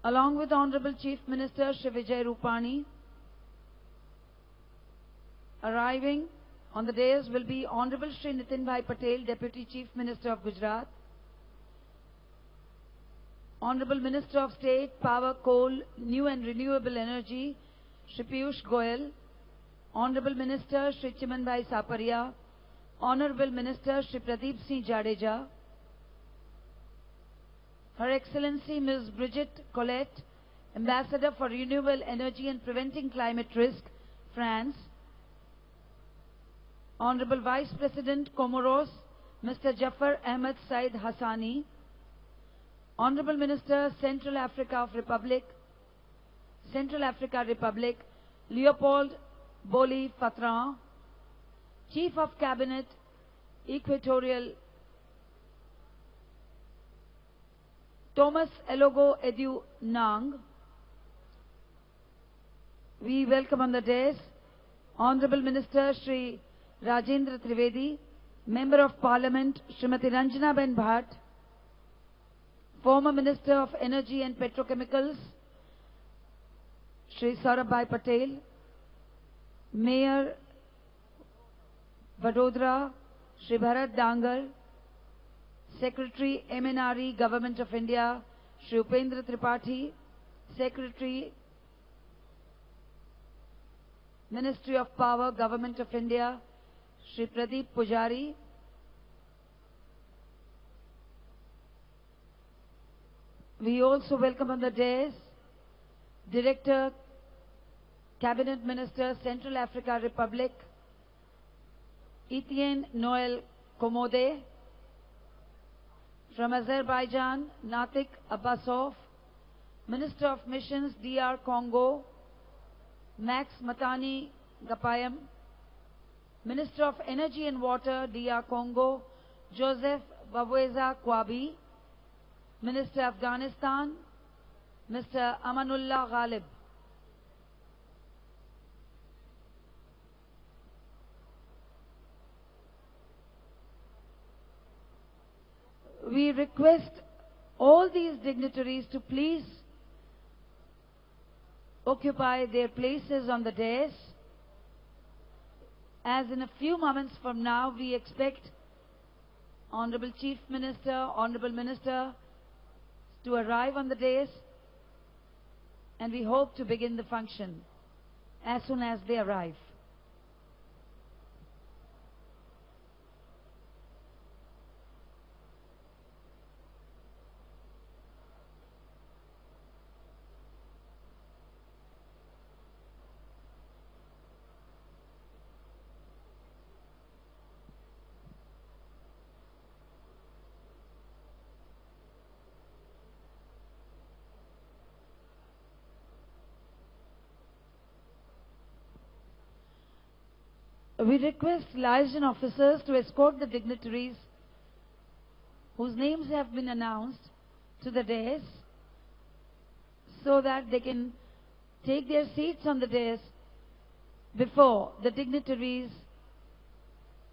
along with Honorable Chief Minister Shri Vijay Rupani. Arriving on the dais will be Honorable Shri Nitin Bhai Patel, Deputy Chief Minister of Gujarat, Honorable Minister of State, Power, Coal, New and Renewable Energy, Shri Piyush Goyal, Honorable Minister Shri Chiman Bhai Saparia, Honorable Minister Shri Pradeep Singh Jadeja, Her Excellency Ms. Brigitte Colette, Ambassador for Renewable Energy and Preventing Climate Risk, France, Honorable Vice President Comoros, Mr. Jafar Ahmed Said Hassani, Honorable Minister Central Africa Republic, Leopold Boli Fatran, Chief of Cabinet, Equatorial, Thomas Elogo Edu Nang. We welcome on the dais Honorable Minister Shri Rajendra Trivedi, Member of Parliament Srimati Ranjana Ben Bhatt, former Minister of Energy and Petrochemicals Shri Saurabh Patel, Mayor Vadodara Shri Bharat Dangar, Secretary MNRE Government of India Shri Upendra Tripathi, Secretary Ministry of Power Government of India Shri Pradeep Pujari, we also welcome on the dais Director, Cabinet Minister, Central Africa Republic, Etienne Noel Komode. From Azerbaijan, Natik Abbasov, Minister of Missions, DR Congo, Max Matani Gapayam, Minister of Energy and Water, DR Congo, Joseph Waweza Kwabi, Minister Afghanistan, Mr. Amanullah Ghalib. We request all these dignitaries to please occupy their places on the dais, as in a few moments from now we expect Honorable Chief Minister, Honorable Minister to arrive on the dais, and we hope to begin the function as soon as they arrive. We request liaison officers to escort the dignitaries whose names have been announced to the dais so that they can take their seats on the dais before the dignitaries,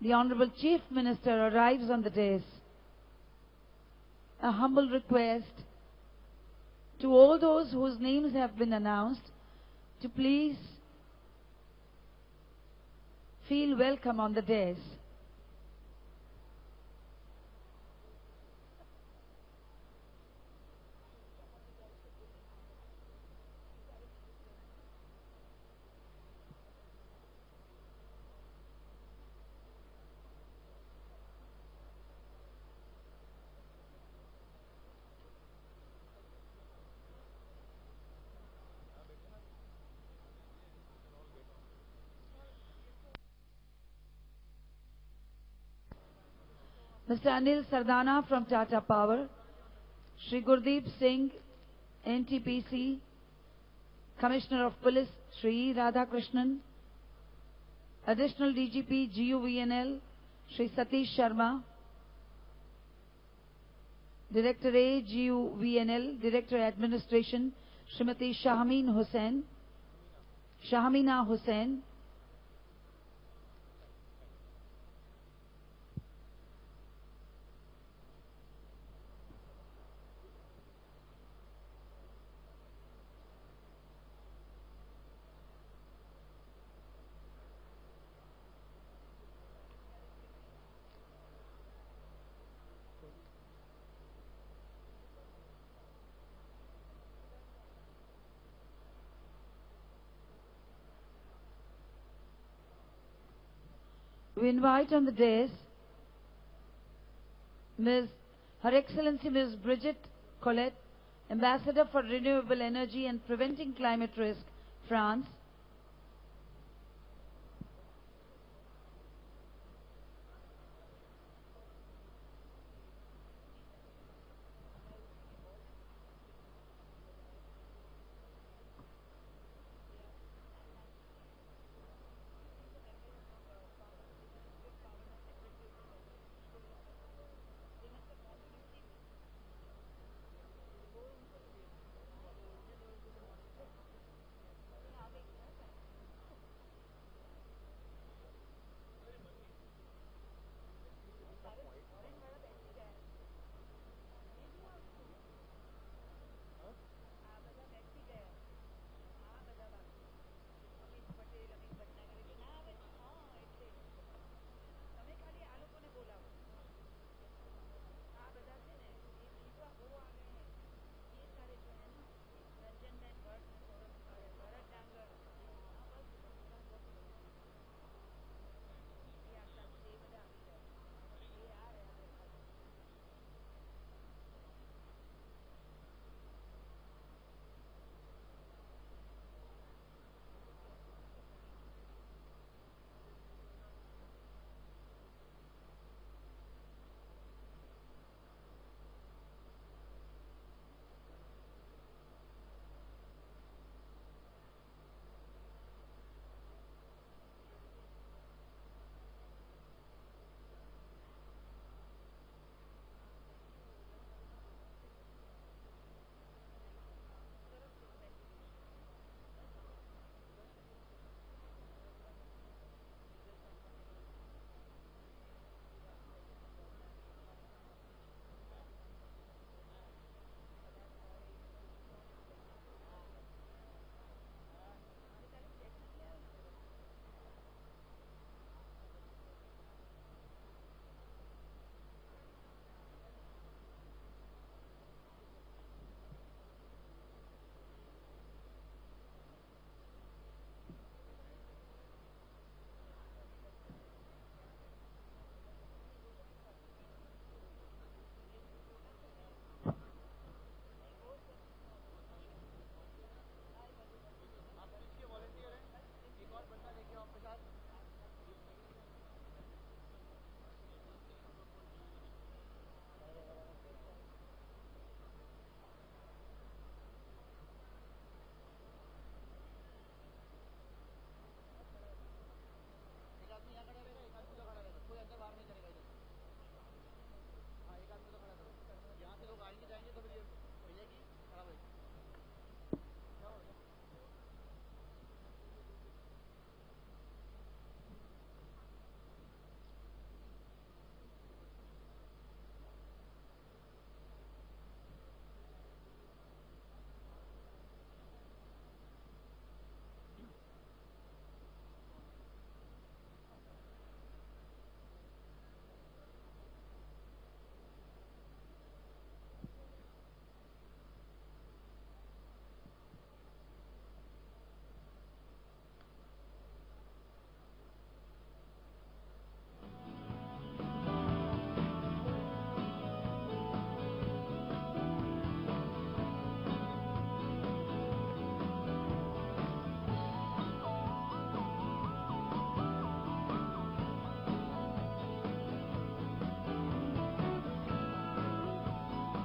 the Honorable Chief Minister, arrives on the dais. A humble request to all those whose names have been announced to please feel welcome on the dais. Mr. Anil Sardana from Tata Power, Shri Gurdeep Singh, NTPC, Commissioner of Police, Shri Radhakrishnan, Additional DGP, GUVNL, Shri Satish Sharma, Director A, GUVNL, Director Administration, Srimati Shahmina Hussain, We invite on the dais Her Excellency Ms. Brigitte Colette, Ambassador for Renewable Energy and Preventing Climate Risk, France.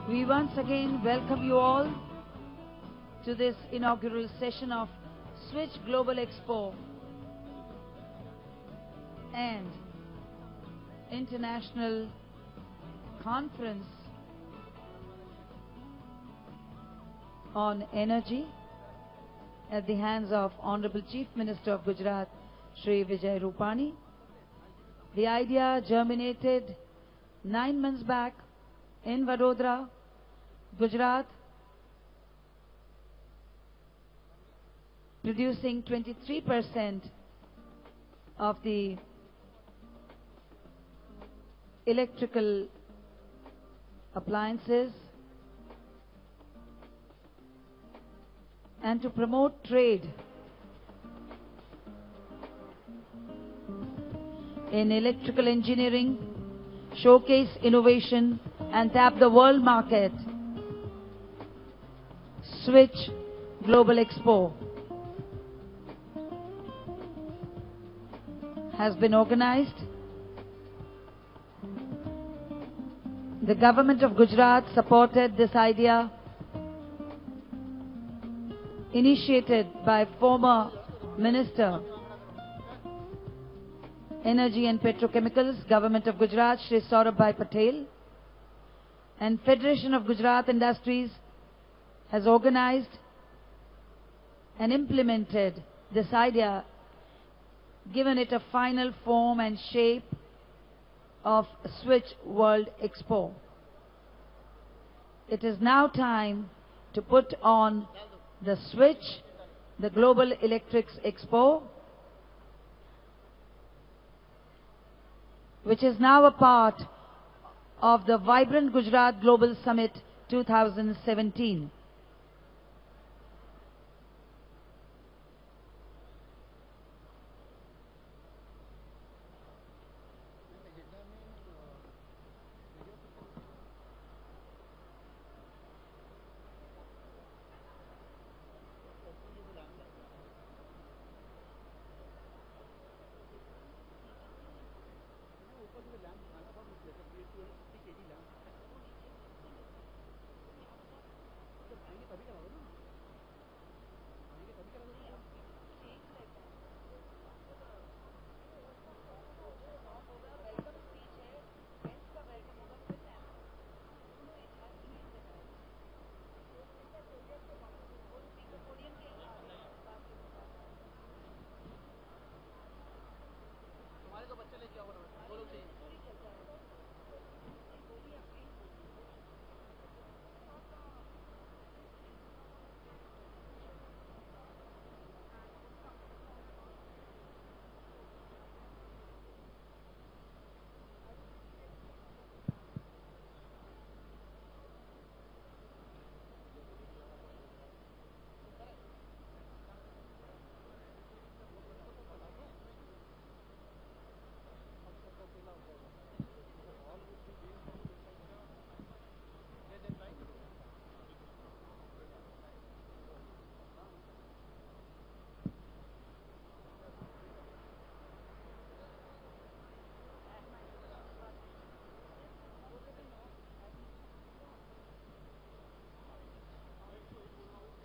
We once again welcome you all to this inaugural session of Switch Global Expo and International Conference on Energy at the hands of Honorable Chief Minister of Gujarat, Shri Vijay Rupani. The idea germinated 9 months back in Vadodara, Gujarat, producing 23% of the electrical appliances, and to promote trade. in electrical engineering, showcase innovation and tap the world market. Switch Global Expo has been organized. The government of Gujarat supported this idea, initiated by former Minister Energy and Petrochemicals, Government of Gujarat, Shri Saurabhbhai Patel, and Federation of Gujarat Industries has organized and implemented this idea, given it a final form and shape of Switch World Expo. It is now time to put on the switch, the Global Electrics Expo, which is now a part of the Vibrant Gujarat Global Summit 2017.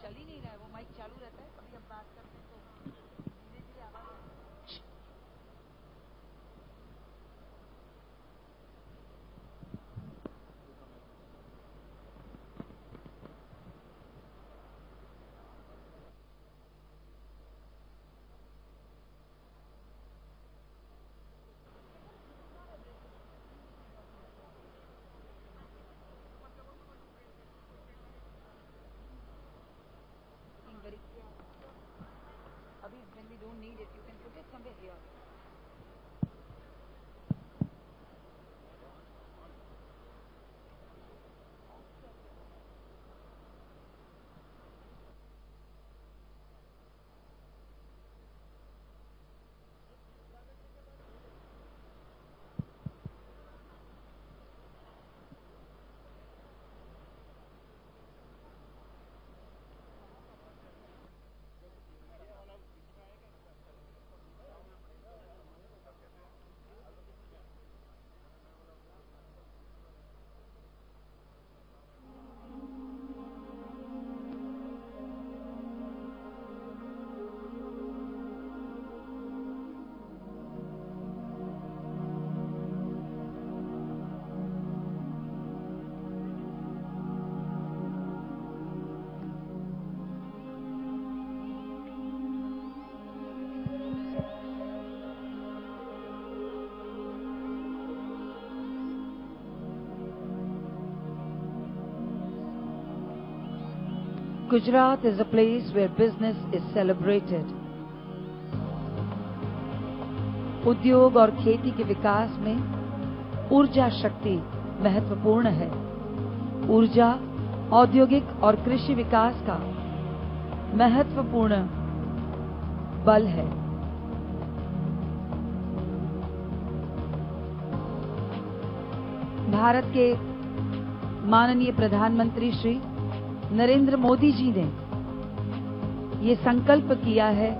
चल ही नहीं रहा है, वो mic चालू रहता है, कभी हम बात करते हैं तो धीरे-धीरे आवाज अभी when we don't need it, you can put it somewhere here. Gujarat is a place where business is celebrated. उद्योग और खेती के विकास में ऊर्जा शक्ति महत्वपूर्ण है। ऊर्जा औद्योगिक और कृषि विकास का महत्वपूर्ण बल है। भारत के माननीय प्रधानमंत्री श्री नरेंद्र मोदी जी ने ये संकल्प किया है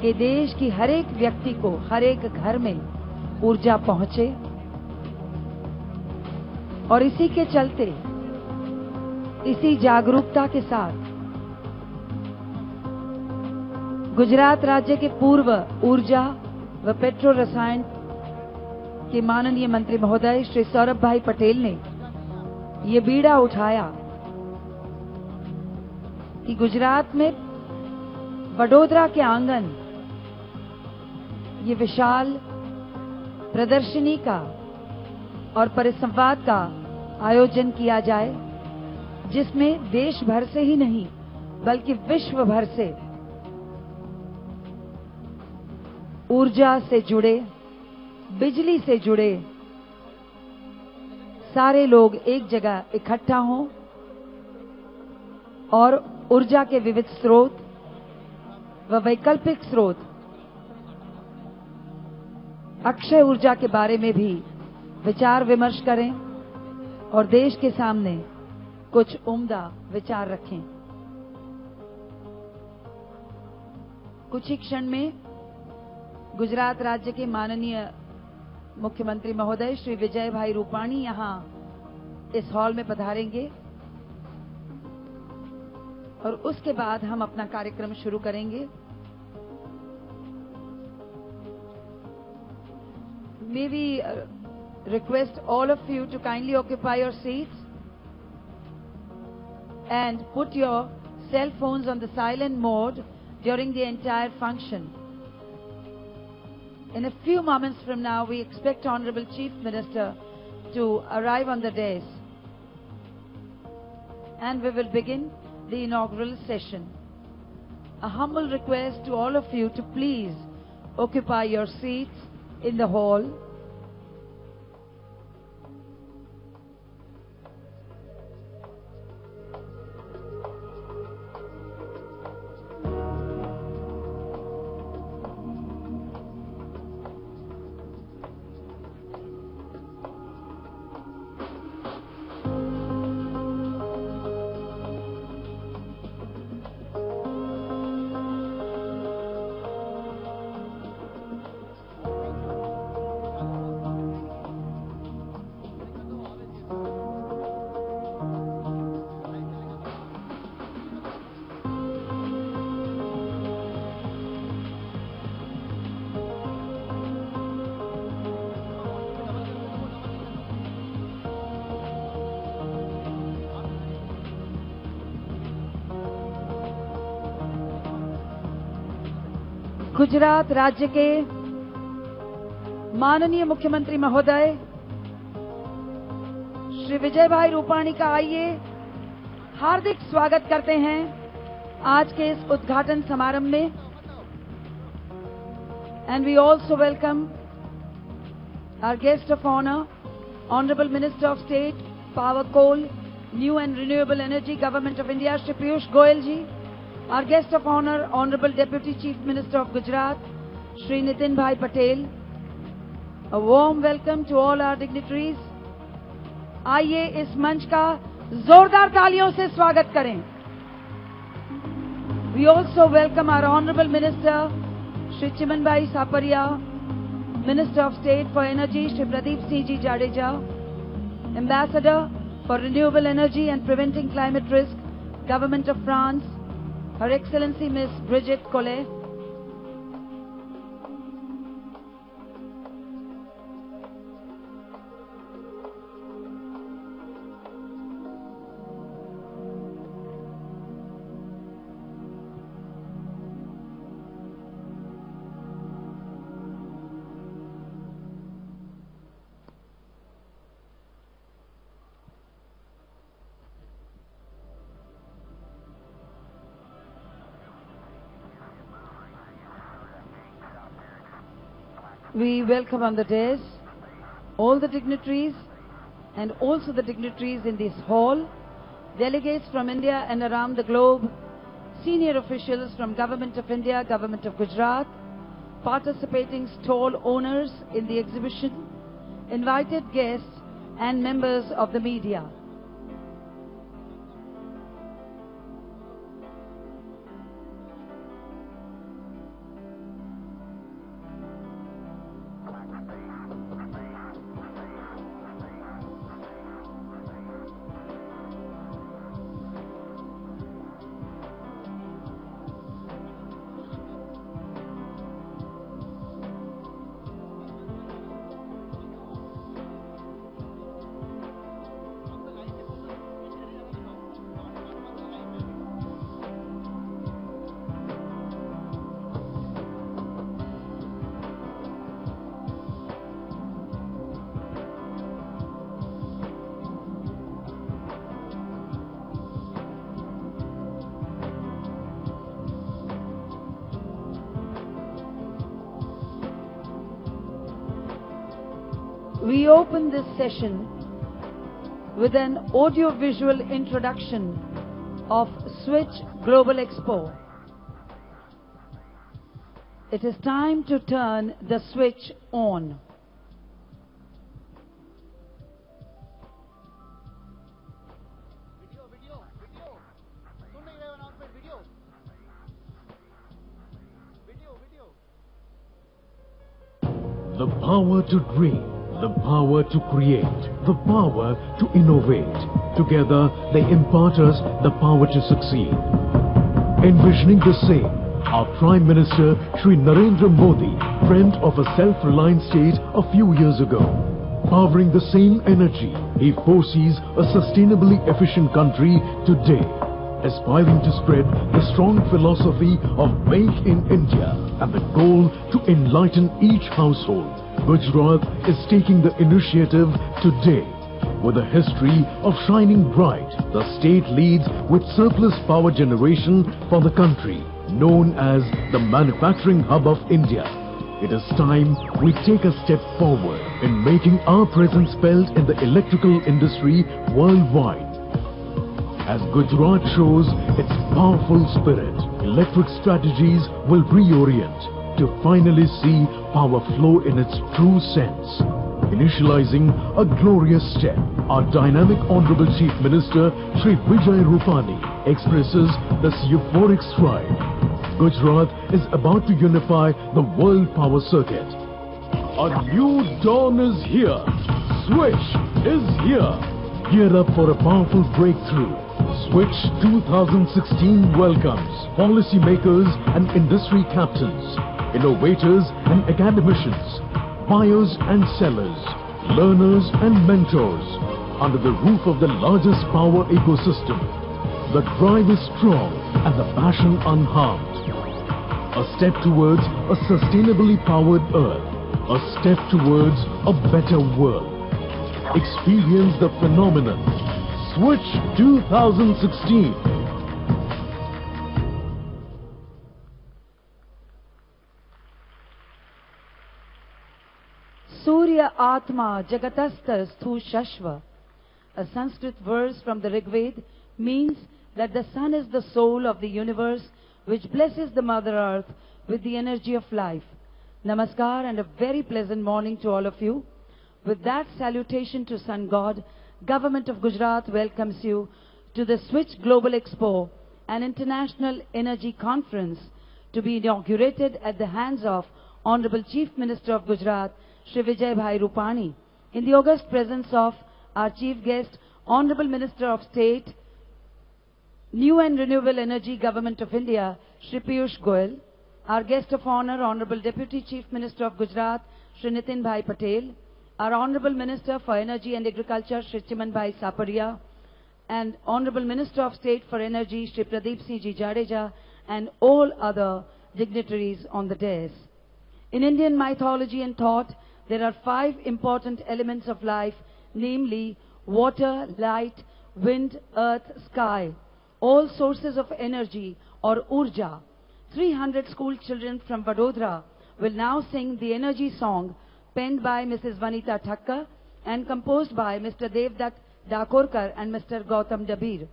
कि देश की हर एक व्यक्ति को, हर एक घर में ऊर्जा पहुंचे, और इसी के चलते, इसी जागरूकता के साथ गुजरात राज्य के पूर्व ऊर्जा व पेट्रो रसायन के माननीय मंत्री महोदय श्री सौरभ भाई पटेल ने ये बीड़ा उठाया कि गुजरात में वडोदरा के आंगन ये विशाल प्रदर्शनी का और परिसंवाद का आयोजन किया जाए, जिसमें देश भर से ही नहीं बल्कि विश्व भर से ऊर्जा से जुड़े, बिजली से जुड़े सारे लोग एक जगह इकट्ठा हों और ऊर्जा के विविध स्रोत व वैकल्पिक स्रोत, अक्षय ऊर्जा के बारे में भी विचार विमर्श करें और देश के सामने कुछ उम्दा विचार रखें। कुछ ही क्षण में गुजरात राज्य के माननीय मुख्यमंत्री महोदय श्री विजय भाई रूपाणी यहां इस हॉल में पधारेंगे और उसके बाद हम अपना कार्यक्रम शुरू करेंगे। May we request all of you to kindly occupy your seats and put your cell phones on the silent mode during the entire function. In a few moments from now, we expect Honorable Chief Minister to arrive on the dais, and we will begin the inaugural session. A humble request to all of you to please occupy your seats in the hall. Gujarat राज्य के माननीय मुख्यमंत्री महोदय श्री विजय भाई रूपाणी का आइए हार्दिक स्वागत करते हैं आज के इस उद्घाटन समारोह में। And we also welcome our guest of honour, honourable minister of state power, coal, new and renewable energy, government of India, Shri Piyush Goyal ji. Our guest of honor, Honorable Deputy Chief Minister of Gujarat, Shri Nitin Bhai Patel. A warm welcome to all our dignitaries. आइए इस मंच का जोरदार तालियों से स्वागत करें। We also welcome our Honorable Minister, Shri Chiman Bhai Saparia, Minister of State for Energy, Shri Pradeep Singh Ji Jadeja, Ambassador for Renewable Energy and Preventing Climate Risk, Government of France, Her Excellency Ms. Brigitte Collet, we welcome on the dais all the dignitaries and also the dignitaries in this hall, delegates from India and around the globe, senior officials from Government of India, Government of Gujarat, participating stall owners in the exhibition, invited guests and members of the media. We open this session with an audio-visual introduction of Switch Global Expo. It is time to turn the switch on. The power to dream, the power to create, the power to innovate. Together, they impart us the power to succeed. Envisioning the same, our Prime Minister Shri Narendra Modi dreamt of a self-reliant state a few years ago. Powering the same energy, he foresees a sustainably efficient country today, aspiring to spread the strong philosophy of Make in India and the goal to enlighten each household. Gujarat is taking the initiative today. With a history of shining bright, the state leads with surplus power generation for the country, known as the manufacturing hub of India. It is time we take a step forward in making our presence felt in the electrical industry worldwide. As Gujarat shows its powerful spirit, electric strategies will reorient to finally see power flow in its true sense. Initializing a glorious step, our dynamic Honorable Chief Minister Shri Vijay Rupani expresses this euphoric stride. Gujarat is about to unify the world power circuit. A new dawn is here. Switch is here. Gear up for a powerful breakthrough. Switch 2016 welcomes policymakers and industry captains, innovators and academicians, buyers and sellers, learners and mentors under the roof of the largest power ecosystem. The drive is strong and the passion unharmed. A step towards a sustainably powered earth. A step towards a better world. Experience the phenomenon. Switch 2016. Surya Atma Jagatastar Sthu Shashva, a Sanskrit verse from the Rig Veda, means that the sun is the soul of the universe which blesses the Mother Earth with the energy of life. Namaskar and a very pleasant morning to all of you. With that salutation to Sun God, Government of Gujarat welcomes you to the Switch Global Expo, an international energy conference to be inaugurated at the hands of Honorable Chief Minister of Gujarat, Shri Vijay Bhai Rupani, in the august presence of our chief guest, Honorable Minister of State, New and Renewable Energy, Government of India, Shri Piyush Goyal, our guest of honor, Honorable Deputy Chief Minister of Gujarat, Shri Nitin Bhai Patel, our Honorable Minister for Energy and Agriculture, Shri Chiman Bhai Saparia, and Honorable Minister of State for Energy, Shri Pradeep Singh Ji Jadeja, and all other dignitaries on the dais. In Indian mythology and thought, there are 5 important elements of life, namely water, light, wind, earth, sky, all sources of energy or urja. 300 school children from Vadodara will now sing the energy song penned by Mrs. Vanita Thakkar and composed by Mr. Devdutt Dakorkar and Mr. Gautam Dabir,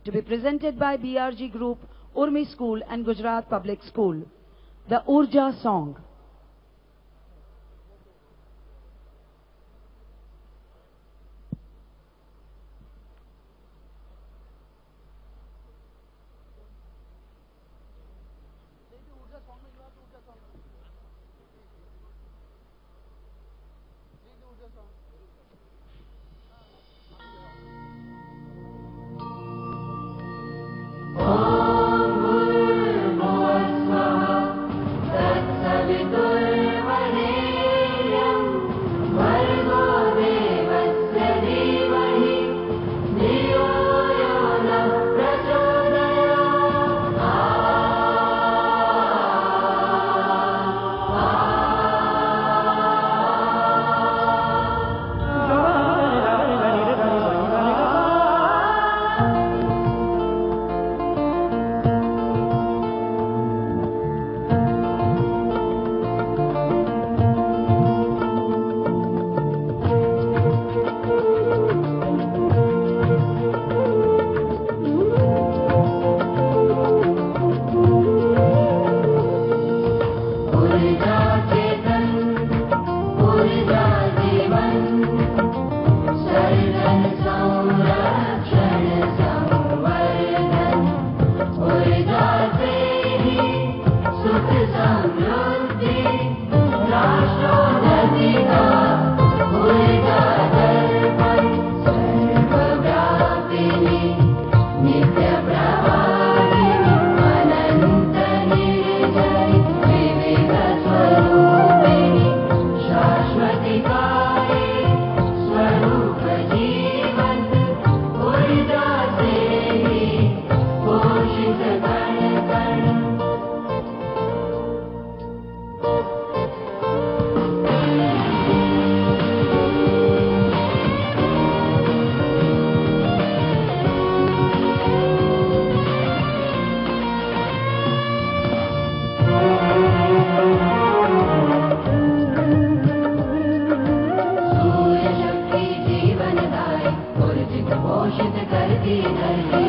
to be presented by BRG Group, Urmi School and Gujarat Public School. The Urja Song. घोषित करती धरती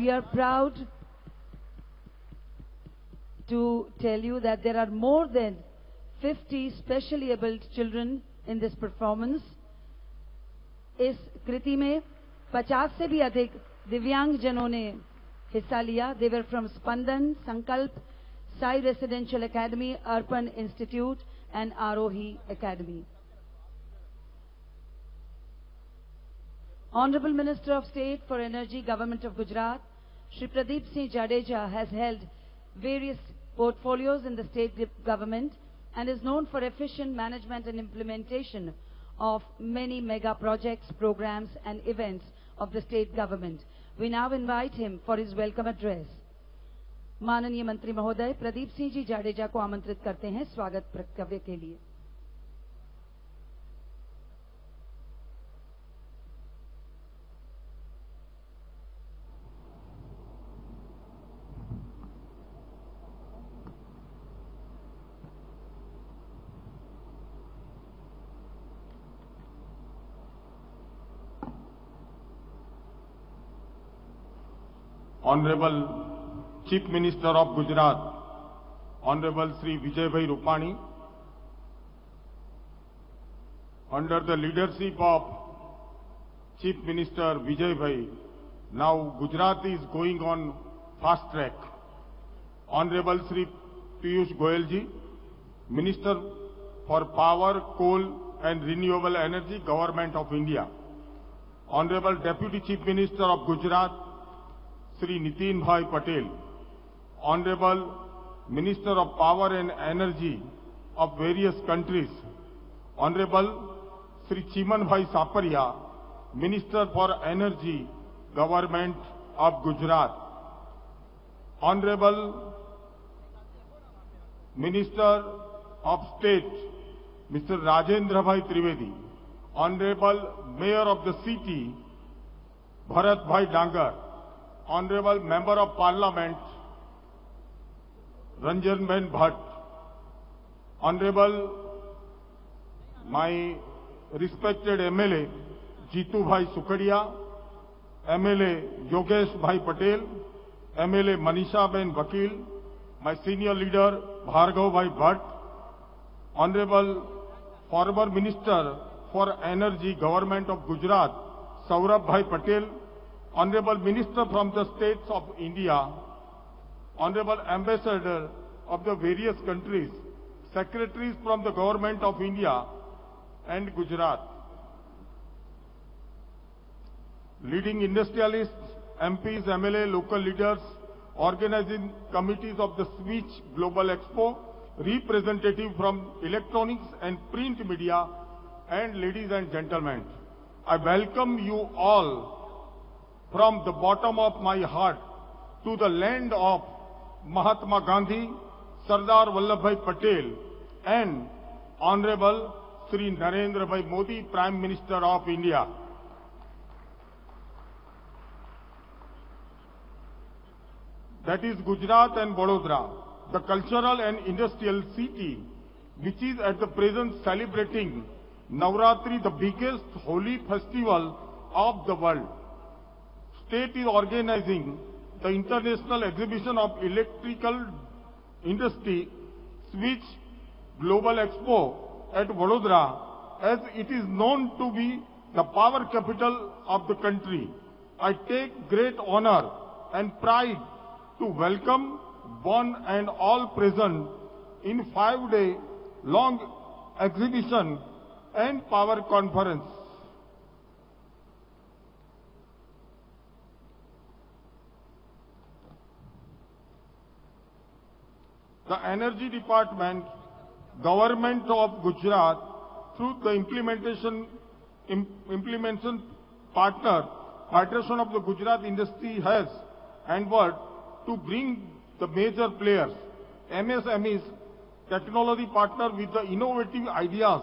We are proud to tell you that there are more than 50 specially able children in this performance. इस कृति में 50 से भी अधिक दिव्यांग जनों ने हिस्सा लिया. They were from Spandan, Sankalp, Sai Residential Academy, Arpan Institute and Arohi Academy. Honorable Minister of State for Energy, Government of Gujarat, Shri Pradeep Singh Jadeja has held various portfolios in the state government and is known for efficient management and implementation of many mega projects, programs and events of the state government. We now invite him for his welcome address. माननीय मंत्री महोदय प्रदीप सिंह जी जाडेजा को आमंत्रित करते हैं स्वागत वक्तव्य के लिए. Honorable Chief Minister of Gujarat, Honorable Sri Vijay Rupani, under the leadership of Chief Minister Vijay, now Gujarat is going on fast track. Honorable Sri Piyush Goyal ji, Minister for Power, Coal and Renewable Energy, Government of India. Honorable Deputy Chief Minister of Gujarat, Sri Nitin Bhai Patel. Honorable Minister of Power and Energy of various countries. Honorable Sri Chiman Bhai Saparia, Minister for Energy, Government of Gujarat. Honorable Minister of State, Mr. Rajendra Bhai Trivedi. Honorable Mayor of the city, Bharat Bhai Dangar. Honorable Member of Parliament, Ranjan Ben Bhatt. Honorable my respected MLA, Jitu Bhai Sukadia, MLA Yogesh Bhai Patel, MLA Manisha Ben Vakil, my senior leader Bhargav Bhai Bhatt, Honorable former Minister for Energy, Government of Gujarat, Saurabh Bhai Patel, Honorable Minister from the States of India, Honorable Ambassador of the various countries, Secretaries from the Government of India and Gujarat, leading industrialists, MPs, MLA, local leaders, organizing committees of the Switch Global Expo, representative from electronics and print media, and ladies and gentlemen, I welcome you all from the bottom of my heart to the land of Mahatma Gandhi, Sardar Vallabhbhai Patel, and Honorable Sri Narendra Bhai Modi, Prime Minister of India. That is Gujarat and Vadodara, the cultural and industrial city, which is at the present celebrating Navratri, the biggest holy festival of the world. State is organizing the International Exhibition of Electrical Industry, Switch Global Expo at Vadodara, as it is known to be the power capital of the country. I take great honor and pride to welcome one and all present in 5-day long exhibition and power conference. The Energy Department, Government of Gujarat, through the implementation partner, Federation of the Gujarat Industry has endeavored to bring the major players, MSMEs, technology partner with the innovative ideas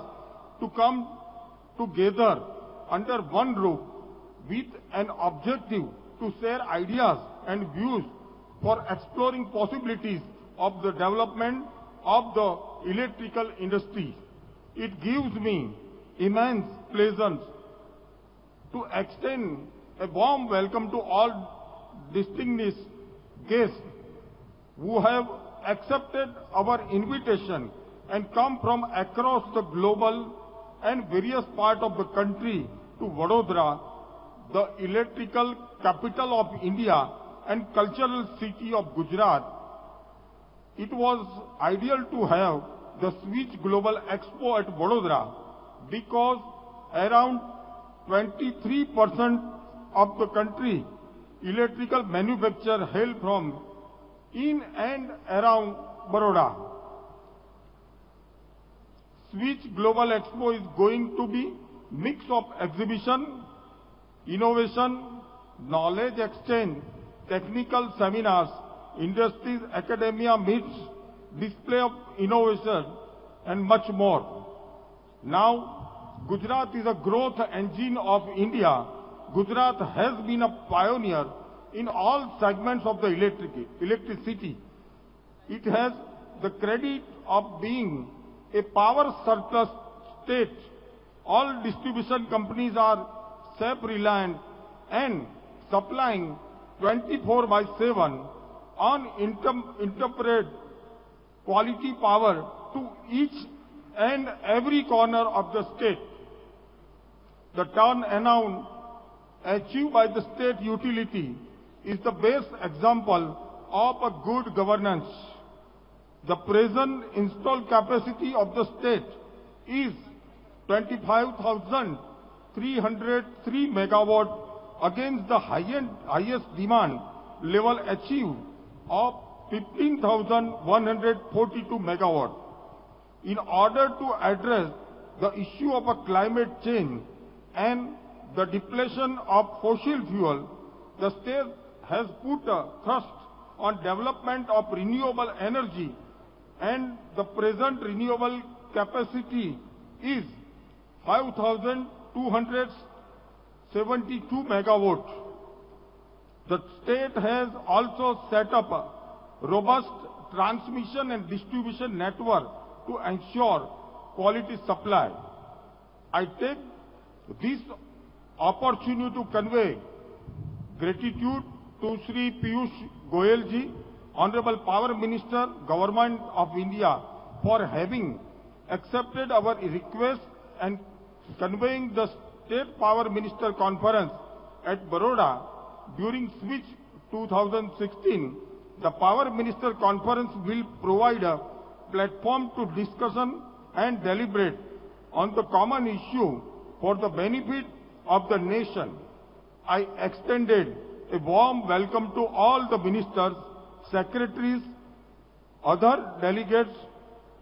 to come together under one roof with an objective to share ideas and views for exploring possibilities of the development of the electrical industry. It gives me immense pleasure to extend a warm welcome to all distinguished guests who have accepted our invitation and come from across the global and various parts of the country to Vadodara, the electrical capital of India and cultural city of Gujarat. It was ideal to have the Switch Global Expo at Vadodara because around 23% of the country electrical manufacture hail from in and around Baroda. Switch Global Expo is going to be mix of exhibition, innovation, knowledge exchange, technical seminars, industries, academia meets, display of innovation and much more. Now, Gujarat is a growth engine of India. Gujarat has been a pioneer in all segments of the electricity. It has the credit of being a power surplus state. All distribution companies are self-reliant and supplying 24/7 on interpret quality power to each and every corner of the state. The turnaround achieved by the state utility is the best example of a good governance. The present installed capacity of the state is 25,303 megawatt against the highest demand level achieved of 15,142 megawatt. In order to address the issue of a climate change and the depletion of fossil fuel, the state has put a thrust on development of renewable energy, and the present renewable capacity is 5,272 megawatt. The state has also set up a robust transmission and distribution network to ensure quality supply. I take this opportunity to convey gratitude to Sri Piyush Goyal ji, Honorable Power Minister, Government of India, for having accepted our request and conveying the State Power Minister Conference at Baroda, during which 2016, the Power Minister Conference will provide a platform to discussion and deliberate on the common issue for the benefit of the nation. I extended a warm welcome to all the ministers, secretaries, other delegates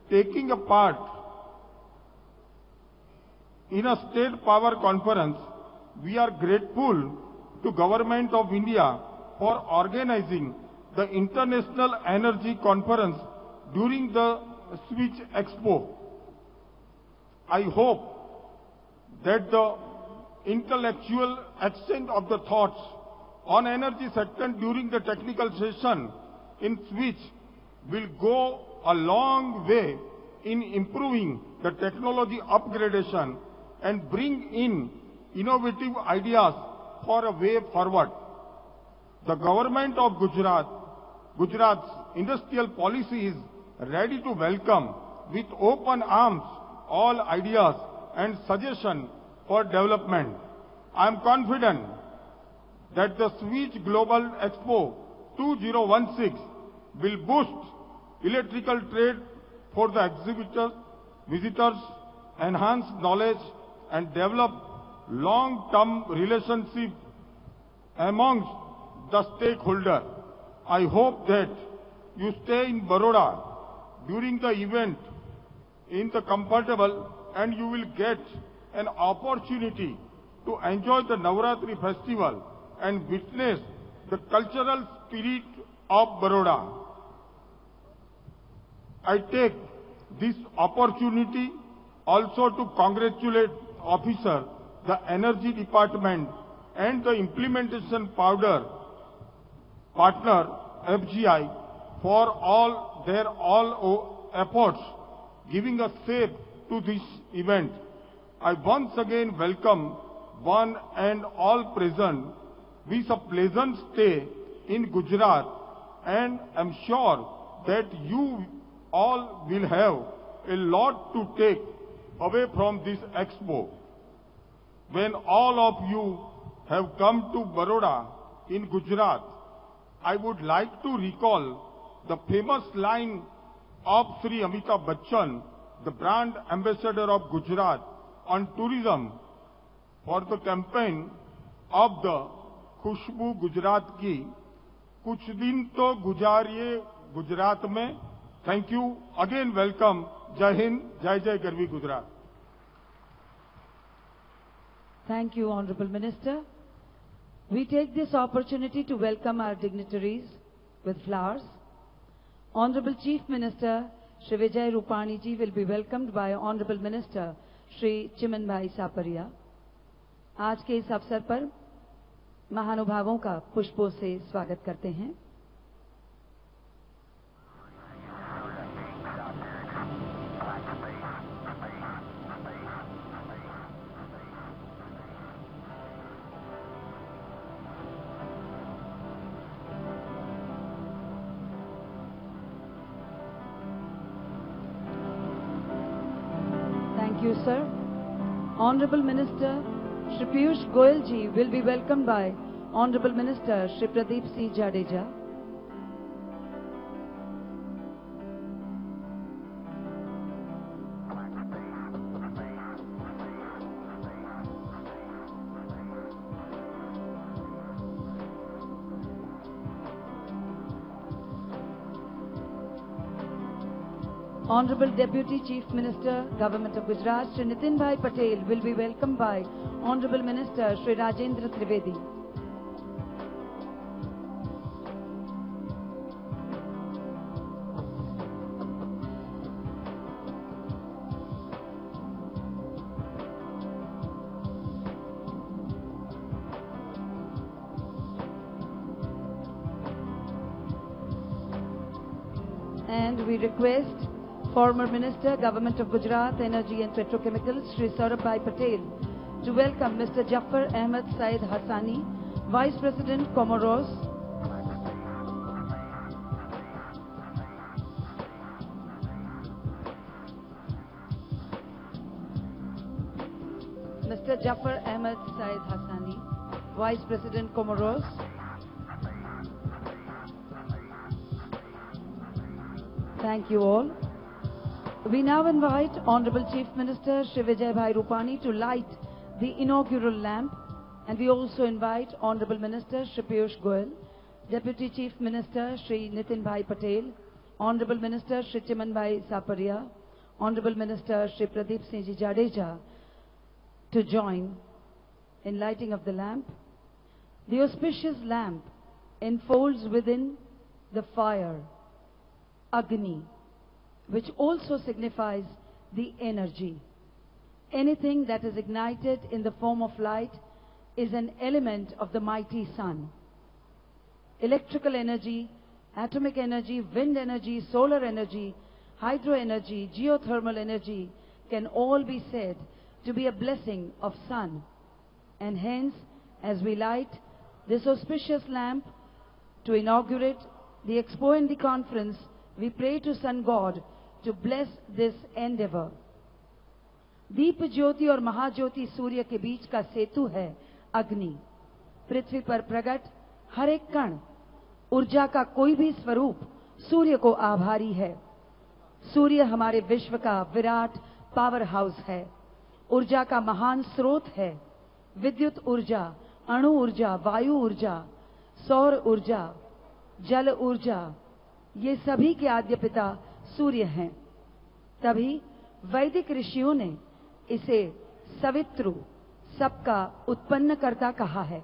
taking a part in a state power conference. We are grateful to Government of India for organizing the International Energy Conference during the Switch Expo. I hope that the intellectual exchange of the thoughts on energy sector during the technical session in Switch will go a long way in improving the technology upgradation and bring in innovative ideas for a way forward. The government of Gujarat's industrial policy is ready to welcome with open arms all ideas and suggestions for development. I am confident that the Switch Global Expo 2016 will boost electrical trade for the exhibitors, visitors, enhance knowledge and develop long-term relationship amongst the stakeholders. I hope that you stay in Baroda during the event in the comfortable, and you will get an opportunity to enjoy the Navratri festival and witness the cultural spirit of Baroda. I take this opportunity also to congratulate officer, the Energy Department and the implementation partner FGI for all their efforts giving us shape to this event. I once again welcome one and all present, wish a pleasant stay in Gujarat, and am sure that you all will have a lot to take away from this expo. When all of you have come to Baroda in Gujarat, I would like to recall the famous line of Sri Amitabh Bachchan, the brand ambassador of Gujarat on tourism, for the campaign of the खुशबू गुजरात की कुछ दिन तो गुजारिए गुजरात में. Thank you again. Welcome. Jai Hind, Jai Jai Garvi Gujarat. Thank you, Honorable Minister. We take this opportunity to welcome our dignitaries with flowers. Honorable Chief Minister Shri Vijay Rupani ji will be welcomed by Honorable Minister Shri Chiman Bhai Saparia. आज के इस अवसर पर महानुभावों का पुष्पों से स्वागत करते हैं. Thank you, sir. Honorable Minister Shri Piyush Goyal ji will be welcomed by Honorable Minister Shri Pradeep Singh Jadeja. Honorable Deputy Chief Minister, Government of Gujarat, Shri Nitin Bhai Patel will be welcomed by Honorable Minister Shri Rajendra Trivedi. And we request Former Minister, Government of Gujarat, Energy and Petrochemicals, Shri Saurabh Bhai Patel, to welcome Mr. Jafar Ahmed Said Hassani, Vice President, Comoros. Mr. Jafar Ahmed Said Hassani, Vice President, Comoros. Thank you all. We now invite Honorable Chief Minister Shri Vijay Bhai Rupani to light the inaugural lamp, and we also invite Honorable Minister Shri Piyush Goyal, Deputy Chief Minister Shri Nitin Bhai Patel, Honorable Minister Shri Chiman Bhai Saparia, Honorable Minister Shri Pradeep Singh Ji Jadeja to join in lighting of the lamp. The auspicious lamp enfolds within the fire, Agni, which also signifies the energy. Anything that is ignited in the form of light is an element of the mighty sun. Electrical energy, atomic energy, wind energy, solar energy, hydro energy, geothermal energy can all be said to be a blessing of sun. And hence, as we light this auspicious lamp to inaugurate the expo and the conference, we pray to Sun God to bless this endeavor. दीप ज्योति और महाज्योति सूर्य के बीच का सेतु है अग्नि। पृथ्वी पर प्रकट हर एक कण, ऊर्जा का कोई भी स्वरूप सूर्य को आभारी है। सूर्य हमारे विश्व का विराट पावर हाउस है, ऊर्जा का महान स्रोत है। विद्युत ऊर्जा, अणु ऊर्जा, वायु ऊर्जा, सौर ऊर्जा, जल ऊर्जा, ये सभी के आद्य पिता सूर्य हैं। तभी वैदिक ऋषियों ने इसे सवित्रु, सबका उत्पन्नकर्ता कहा है।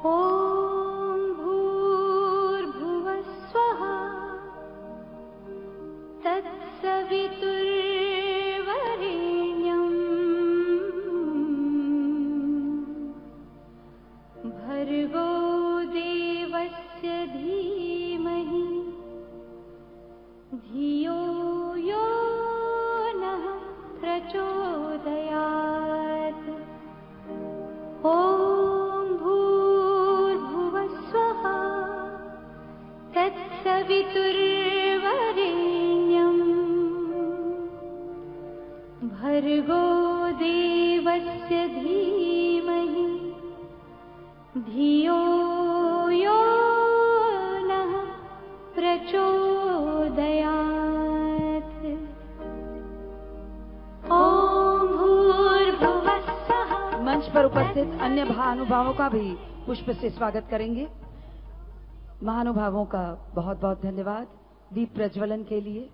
ॐ भूर्भुवः स्वः तत्सवितुर्वरेण्यम् भर्गो देवस्य धीमहि धियो यो नः प्रचोदयात्। ॐ भूर्भुवः स्वः तत्सवितुर्वरेण्यम् भर्गो देवस्य धीमहि धियो यो नः प्रचोदयात्। ॐ भूर्भुवः स्वः। मंच पर उपस्थित अन्य महानुभावों का भी पुष्प से स्वागत करेंगे। महानुभावों का बहुत बहुत धन्यवाद दीप प्रज्वलन के लिए।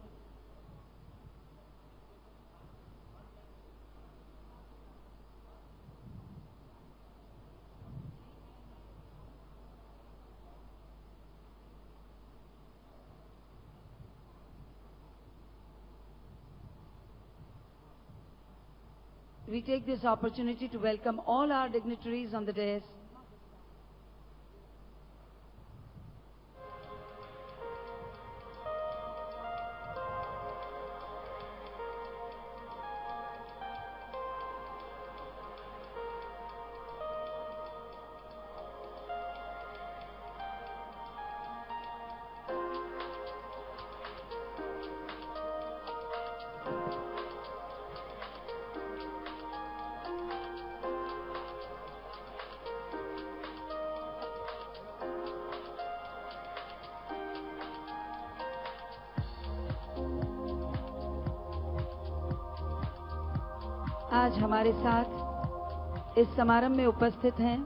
We take this opportunity to welcome all our dignitaries on the dais. आज हमारे साथ इस समारंभ में उपस्थित हैं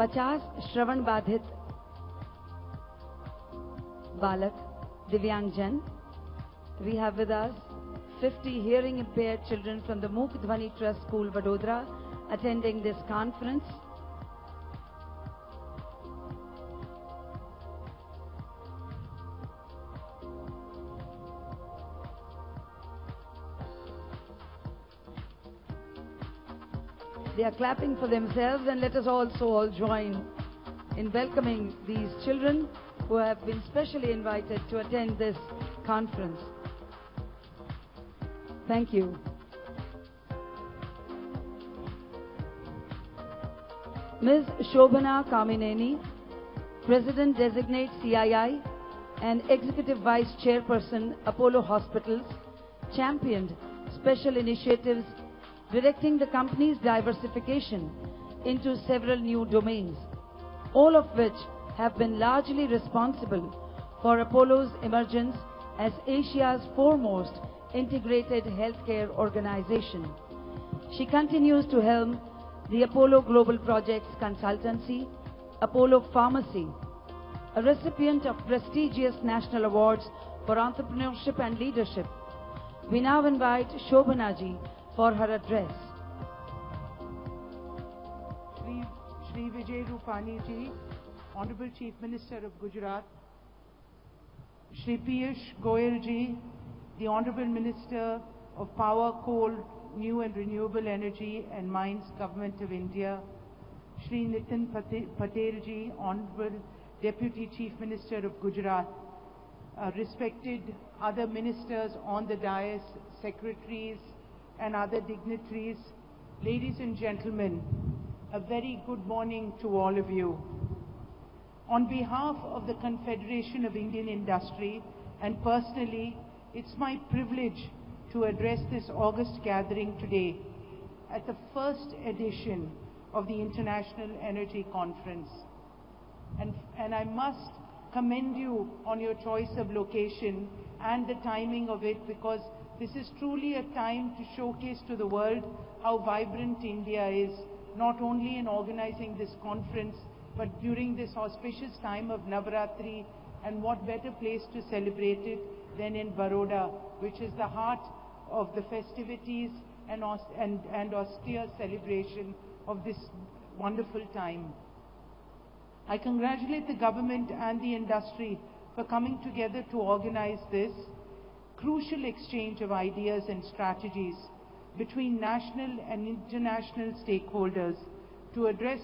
50 श्रवण बाधित बालक दिव्यांगजन. We have with us 50 hearing impaired children from the Mook Dhwani Trust School, Vadodara, attending this conference. They are clapping for themselves, and let us also all join in welcoming these children who have been specially invited to attend this conference. Thank you. Ms. Shobhana Kamineni, President Designate CII and Executive Vice Chairperson, Apollo Hospitals, championed special initiatives directing the company's diversification into several new domains, all of which have been largely responsible for Apollo's emergence as Asia's foremost integrated healthcare organization. She continues to helm the Apollo Global Projects Consultancy, Apollo Pharmacy, a recipient of prestigious national awards for entrepreneurship and leadership. We now invite Shobhana ji for her address. Shri Vijay Rupani ji, Honorable Chief Minister of Gujarat, Shri Piyush Goyal ji, the Honorable Minister of Power, Coal, New and Renewable Energy and Mines, Government of India, Shri Nitin Patel ji, Honorable Deputy Chief Minister of Gujarat, respected other ministers on the dais, secretaries and other dignitaries, ladies and gentlemen, a very good morning to all of you. On behalf of the Confederation of Indian Industry and personally, it's my privilege to address this august gathering today at the first edition of the International Energy Conference. And I must commend you on your choice of location and the timing of it, because this is truly a time to showcase to the world how vibrant India is, not only in organizing this conference, but during this auspicious time of Navaratri, and what better place to celebrate it than in Baroda, which is the heart of the festivities and austere celebration of this wonderful time. I congratulate the government and the industry for coming together to organize this crucial exchange of ideas and strategies between national and international stakeholders to address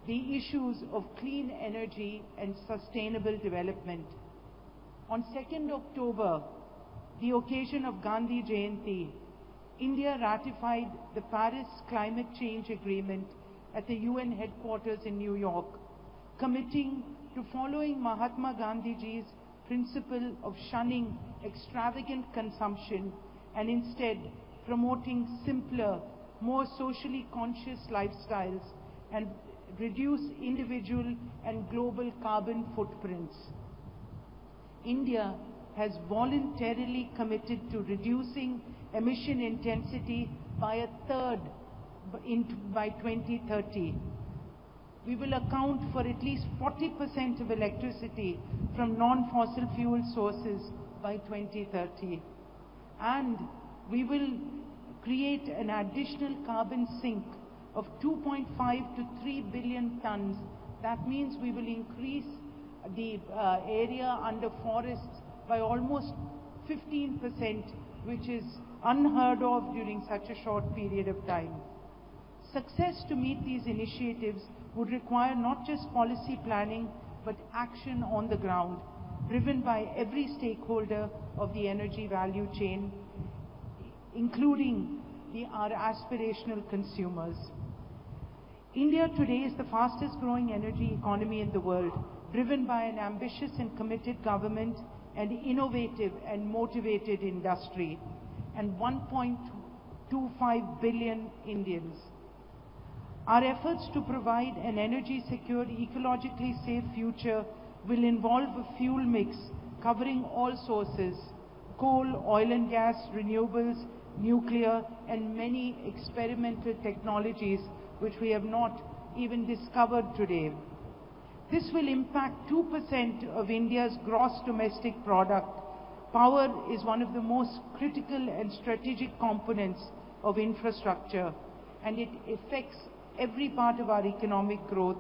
the issues of clean energy and sustainable development. On 2nd October, the occasion of Gandhi Jayanti, India ratified the Paris Climate Change Agreement at the UN headquarters in New York, committing to following Mahatma Gandhiji's principle of shunning extravagant consumption and instead promoting simpler, more socially conscious lifestyles and reduce individual and global carbon footprints. India has voluntarily committed to reducing emission intensity by a third by 2030. We will account for at least 40% of electricity from non-fossil fuel sources by 2030. And we will create an additional carbon sink of 2.5 to 3 billion tons. That means we will increase the area under forests by almost 15%, which is unheard of during such a short period of time. Success to meet these initiatives would require not just policy planning, but action on the ground, driven by every stakeholder of the energy value chain, including our aspirational consumers. India today is the fastest growing energy economy in the world, driven by an ambitious and committed government and innovative and motivated industry, and 1.25 billion Indians. Our efforts to provide an energy-secure, ecologically safe future will involve a fuel mix covering all sources: coal, oil and gas, renewables, nuclear, and many experimental technologies which we have not even discovered today. This will impact 2% of India's gross domestic product. Power is one of the most critical and strategic components of infrastructure, and it affects every part of our economic growth,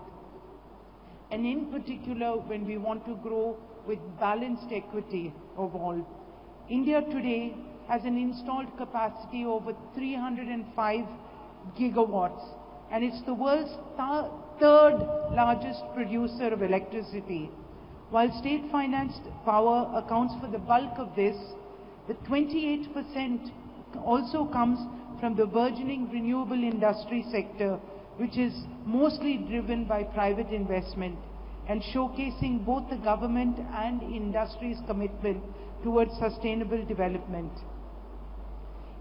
and in particular when we want to grow with balanced equity of all. India today has an installed capacity over 305 gigawatts, and it's the world's third largest producer of electricity. While state-financed power accounts for the bulk of this, the 28% also comes from the burgeoning renewable industry sector, which is mostly driven by private investment and showcasing both the government and industry's commitment towards sustainable development.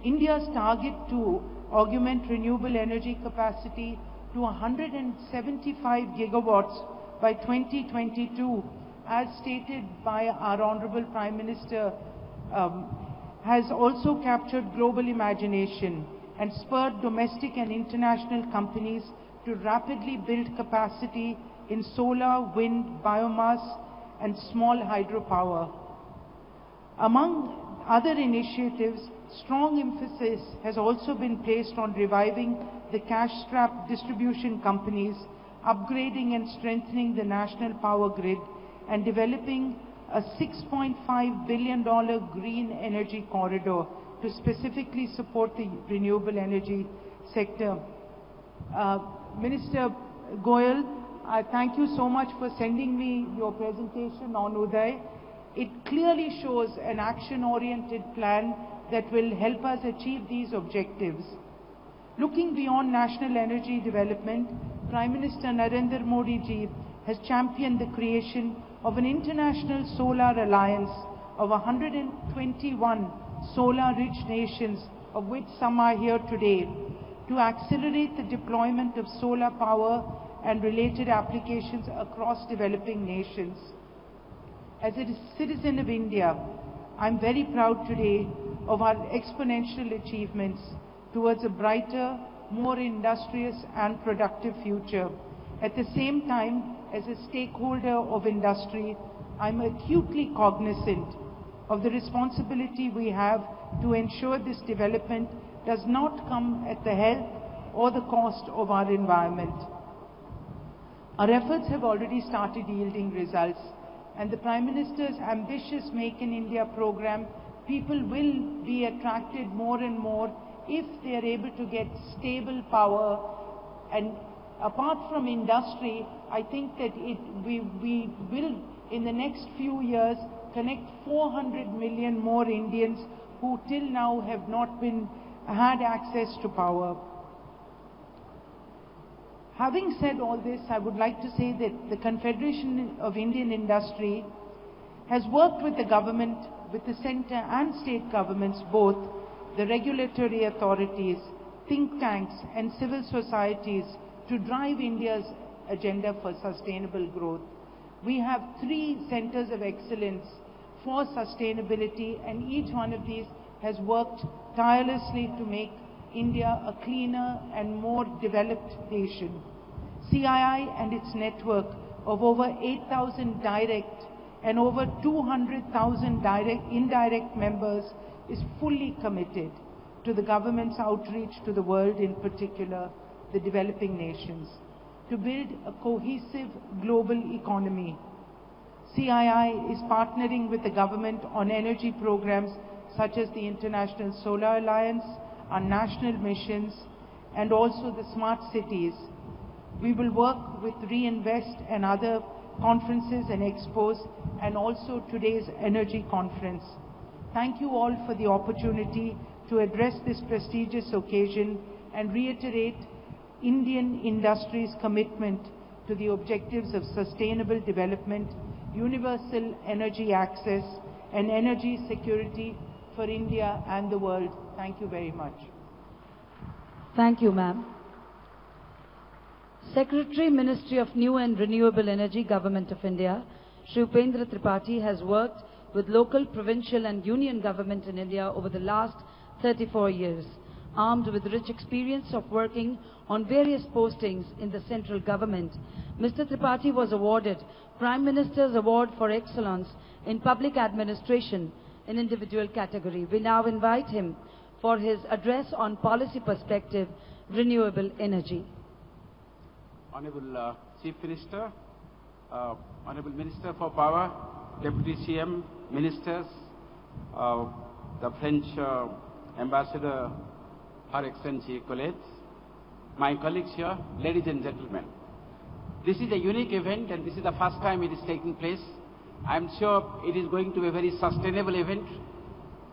India's target to augment renewable energy capacity to 175 gigawatts by 2022, as stated by our Honorable Prime Minister, has also captured global imagination and spurred domestic and international companies to rapidly build capacity in solar, wind, biomass, and small hydropower. Among other initiatives, strong emphasis has also been placed on reviving the cash-strapped distribution companies, upgrading and strengthening the national power grid, and developing a $6.5 billion green energy corridor to specifically support the renewable energy sector. Minister Goyal, I thank you so much for sending me your presentation on Uday. It clearly shows an action-oriented plan that will help us achieve these objectives. Looking beyond national energy development, Prime Minister Narendra Modi ji has championed the creation of an international solar alliance of 121 solar-rich nations, of which some are here today, to accelerate the deployment of solar power and related applications across developing nations. As a citizen of India, I'm very proud today of our exponential achievements towards a brighter, more industrious and productive future. At the same time, as a stakeholder of industry, I'm acutely cognizant of the responsibility we have to ensure this development does not come at the health or the cost of our environment. Our efforts have already started yielding results, and the Prime Minister's ambitious Make in India program, people will be attracted more and more if they are able to get stable power. And apart from industry, I think that we will, in the next few years, connect 400 million more Indians who till now have not had access to power. Having said all this, I would like to say that the Confederation of Indian Industry has worked with the government, with the centre and state governments both, the regulatory authorities, think tanks and civil societies to drive India's agenda for sustainable growth. We have 3 centres of excellence for sustainability, and each one of these has worked tirelessly to make India a cleaner and more developed nation. CII and its network of over 8,000 direct and over 200,000 indirect members is fully committed to the government's outreach to the world, in particular the developing nations, to build a cohesive global economy. CII is partnering with the government on energy programs such as the International Solar Alliance, our national missions, and also the smart cities. We will work with Reinvest and other conferences and expos, and also today's energy conference. Thank you all for the opportunity to address this prestigious occasion and reiterate Indian industry's commitment to the objectives of sustainable development, universal energy access, and energy security for India and the world. Thank you very much. Thank you, ma'am. Secretary, Ministry of New and Renewable Energy, Government of India, Shri Upendra Tripathi has worked with local, provincial and union government in India over the last 34 years. Armed with rich experience of working on various postings in the central government, Mr. Tripathi was awarded Prime Minister's Award for Excellence in Public Administration in individual category. We now invite him for his address on policy perspective, renewable energy. Honorable Chief Minister, Honorable Minister for Power, Deputy CM, Ministers, the French Ambassador, Her Excellency colleagues, my colleagues here, ladies and gentlemen. This is a unique event and this is the first time it is taking place. I am sure it is going to be a very sustainable event,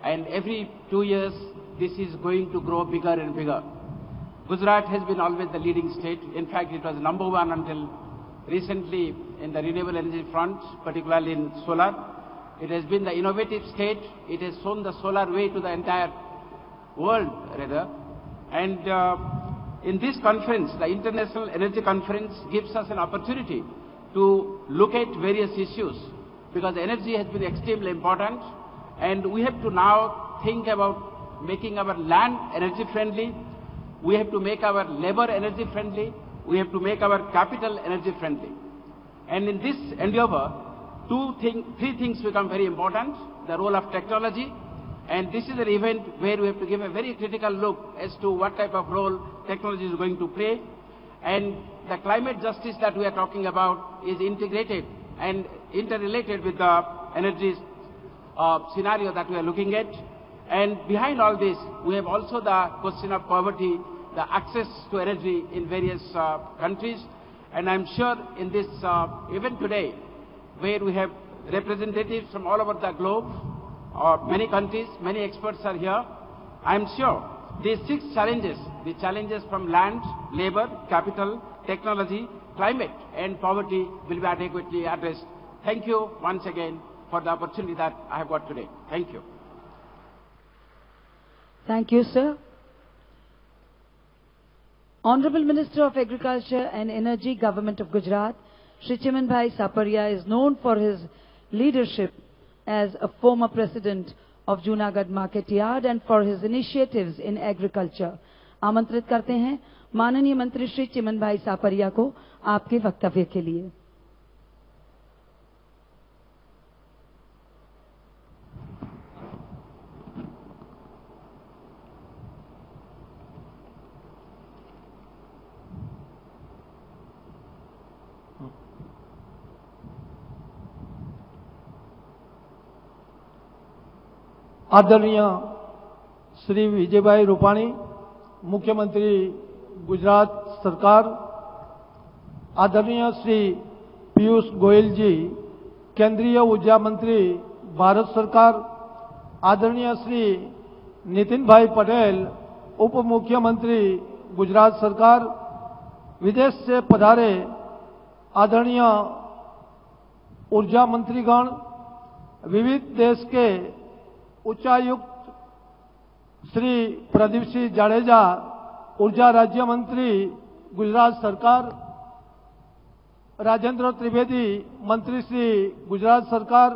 and every 2 years this is going to grow bigger and bigger. Gujarat has been always the leading state. In fact, it was #1 until recently in the renewable energy front, particularly in solar. It has been the innovative state. It has shown the solar way to the entire world, rather. And in this conference, the International Energy Conference gives us an opportunity to look at various issues, because energy has been extremely important, and we have to now think about making our land energy friendly. We have to make our labor energy friendly. We have to make our capital energy friendly. And in this endeavor, three things become very important: the role of technology. And this is an event where we have to give a very critical look as to what type of role technology is going to play. And the climate justice that we are talking about is integrated and interrelated with the energy scenario that we are looking at. And behind all this, we have also the question of poverty, the access to energy in various countries. And I'm sure in this event today, where we have representatives from all over the globe, many countries, many experts are here, I'm sure these 6 challenges, the challenges from land, labor, capital, technology, climate and poverty will be adequately addressed. Thank you once again for the opportunity that I have got today. Thank you. Thank you, sir. Honorable Minister of Agriculture and Energy, Government of Gujarat, Shri Chimanbhai Saparia is known for his leadership as a former president of Junagadh Market Yard and for his initiatives in agriculture. आमंत्रित करते हैं माननीय मंत्री श्री चिमनभाई सापरिया को आपके वक्तव्य के लिए। आदरणीय श्री विजयभाई रूपाणी, मुख्यमंत्री गुजरात सरकार, आदरणीय श्री पीयूष गोयल जी, केंद्रीय ऊर्जा मंत्री भारत सरकार, आदरणीय श्री नितिन भाई पटेल, उप मुख्यमंत्री गुजरात सरकार, विदेश से पधारे आदरणीय ऊर्जा मंत्रीगण, विविध देश के उच्चायुक्त श्री प्रदीप सिंह जाडेजा, ऊर्जा राज्य मंत्री गुजरात सरकार, राजेंद्र त्रिवेदी, मंत्री श्री गुजरात सरकार,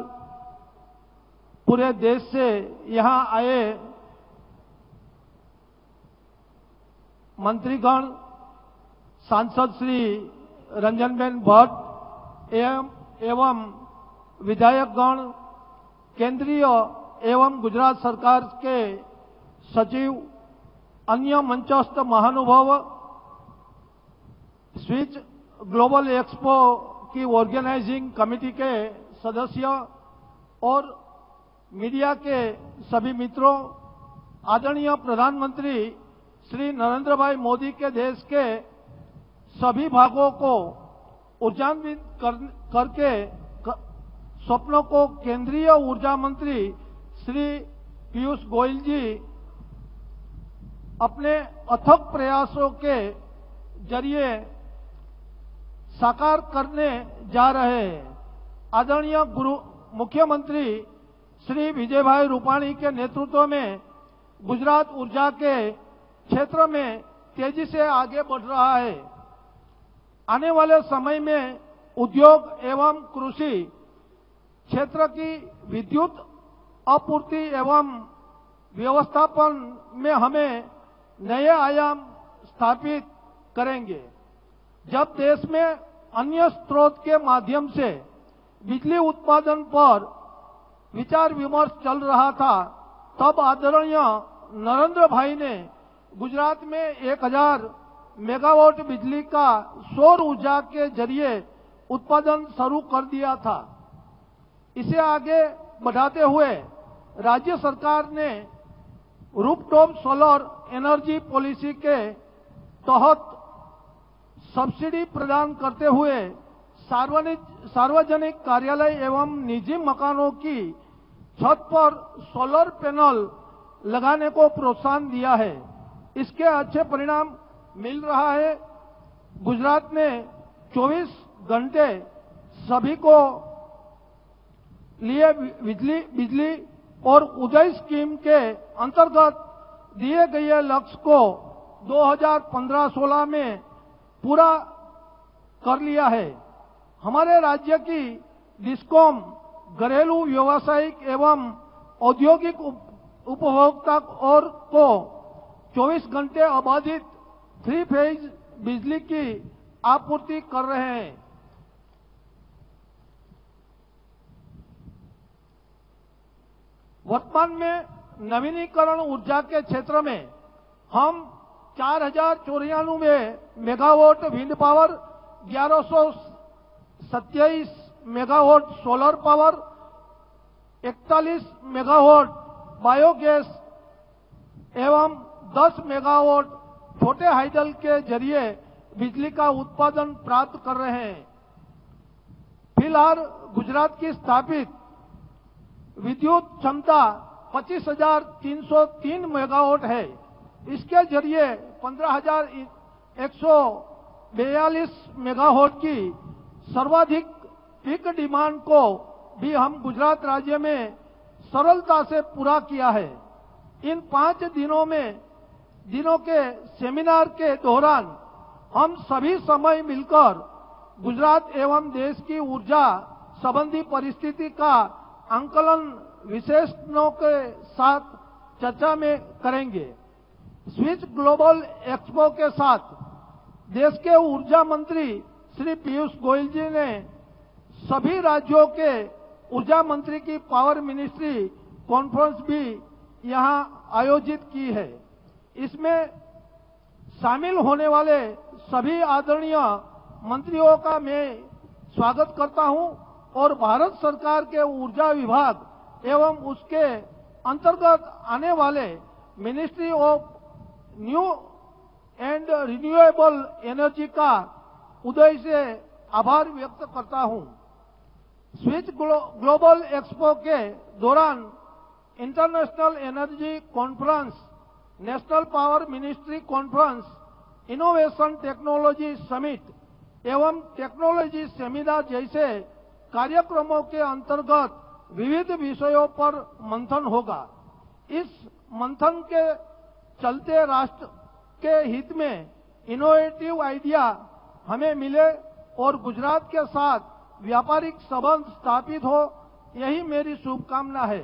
पूरे देश से यहां आए मंत्रीगण, सांसद श्री रंजनबेन भट्ट एवं विधायकगण, केंद्रीय एवं गुजरात सरकार के सचिव, अन्य मंचस्थ महानुभाव, स्विच ग्लोबल एक्सपो की ऑर्गेनाइजिंग कमेटी के सदस्य और मीडिया के सभी मित्रों, आदरणीय प्रधानमंत्री श्री नरेंद्र भाई मोदी के देश के सभी भागों को ऊर्जान्वित करके स्वप्नों को केंद्रीय ऊर्जा मंत्री श्री पीयूष गोयल जी अपने अथक प्रयासों के जरिए साकार करने जा रहे हैं। आदरणीय मुख्यमंत्री श्री विजयभाई रूपाणी के नेतृत्व में गुजरात ऊर्जा के क्षेत्र में तेजी से आगे बढ़ रहा है। आने वाले समय में उद्योग एवं कृषि क्षेत्र की विद्युत आपूर्ति एवं व्यवस्थापन में हमें नए आयाम स्थापित करेंगे। जब देश में अन्य स्रोत के माध्यम से बिजली उत्पादन पर विचार विमर्श चल रहा था, तब आदरणीय नरेंद्र भाई ने गुजरात में 1000 मेगावाट बिजली का सौर ऊर्जा के जरिए उत्पादन शुरू कर दिया था। इसे आगे बढ़ाते हुए राज्य सरकार ने रूफटॉप सोलर एनर्जी पॉलिसी के तहत सब्सिडी प्रदान करते हुए सार्वजनिक कार्यालय एवं निजी मकानों की छत पर सोलर पैनल लगाने को प्रोत्साहन दिया है। इसके अच्छे परिणाम मिल रहा है। गुजरात में 24 घंटे सभी को लिए बिजली और उदय स्कीम के अंतर्गत दिए गए लक्ष्य को 2015-16 में पूरा कर लिया है। हमारे राज्य की डिस्कॉम घरेलू व्यावसायिक एवं औद्योगिक उपभोक्ता और को 24 घंटे अबाधित 3 फेज बिजली की आपूर्ति कर रहे हैं। वर्तमान में नवीनीकरण ऊर्जा के क्षेत्र में हम 4094 megawatt wind power, 1127 megawatt solar power, 41 megawatt biogas एवं 10 मेगावाट छोटे हाइडल के जरिए बिजली का उत्पादन प्राप्त कर रहे हैं। फिलहाल गुजरात की स्थापित विद्युत क्षमता 25,303 मेगावाट है। इसके जरिए 15,142 मेगावाट की सर्वाधिक पीक डिमांड को भी हम गुजरात राज्य में सरलता से पूरा किया है। इन 5 दिनों के सेमिनार के दौरान हम सभी समय मिलकर गुजरात एवं देश की ऊर्जा संबंधी परिस्थिति का आंकलन विशेषज्ञों के साथ चर्चा में करेंगे। स्विच ग्लोबल एक्सपो के साथ देश के ऊर्जा मंत्री श्री पीयूष गोयल जी ने सभी राज्यों के ऊर्जा मंत्री की पावर मिनिस्ट्री कॉन्फ्रेंस भी यहां आयोजित की है। इसमें शामिल होने वाले सभी आदरणीय मंत्रियों का मैं स्वागत करता हूं और भारत सरकार के ऊर्जा विभाग एवं उसके अंतर्गत आने वाले ministry of new and renewable energy का उदय से आभार व्यक्त करता हूं। स्विच ग्लोबल एक्सपो के दौरान international energy conference, national power ministry conference, innovation technology summit एवं टेक्नोलॉजी सेमिनार जैसे कार्यक्रमों के अंतर्गत विविध विषयों पर मंथन होगा। इस मंथन के चलते राष्ट्र के हित में इनोवेटिव आइडिया हमें मिले और गुजरात के साथ व्यापारिक संबंध स्थापित हो, यही मेरी शुभकामना है।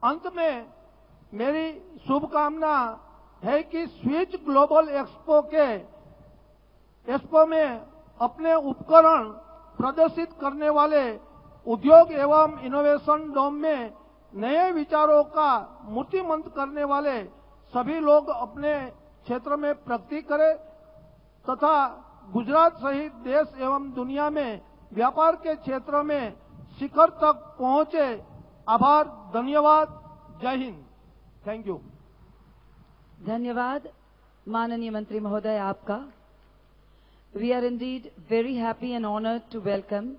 अंत में मेरी शुभकामना है कि स्विच ग्लोबल एक्सपो में अपने उपकरण प्रदर्शित करने वाले उद्योग एवं इनोवेशन डोम में नए विचारों का मूर्तिमंत करने वाले सभी लोग अपने क्षेत्र में प्रगति करें तथा गुजरात सहित देश एवं दुनिया में व्यापार के क्षेत्र में शिखर तक पहुंचे। आभार, धन्यवाद, जय हिंद। Thank you. धन्यवाद माननीय मंत्री महोदय आपका। We are indeed very happy and honored to welcome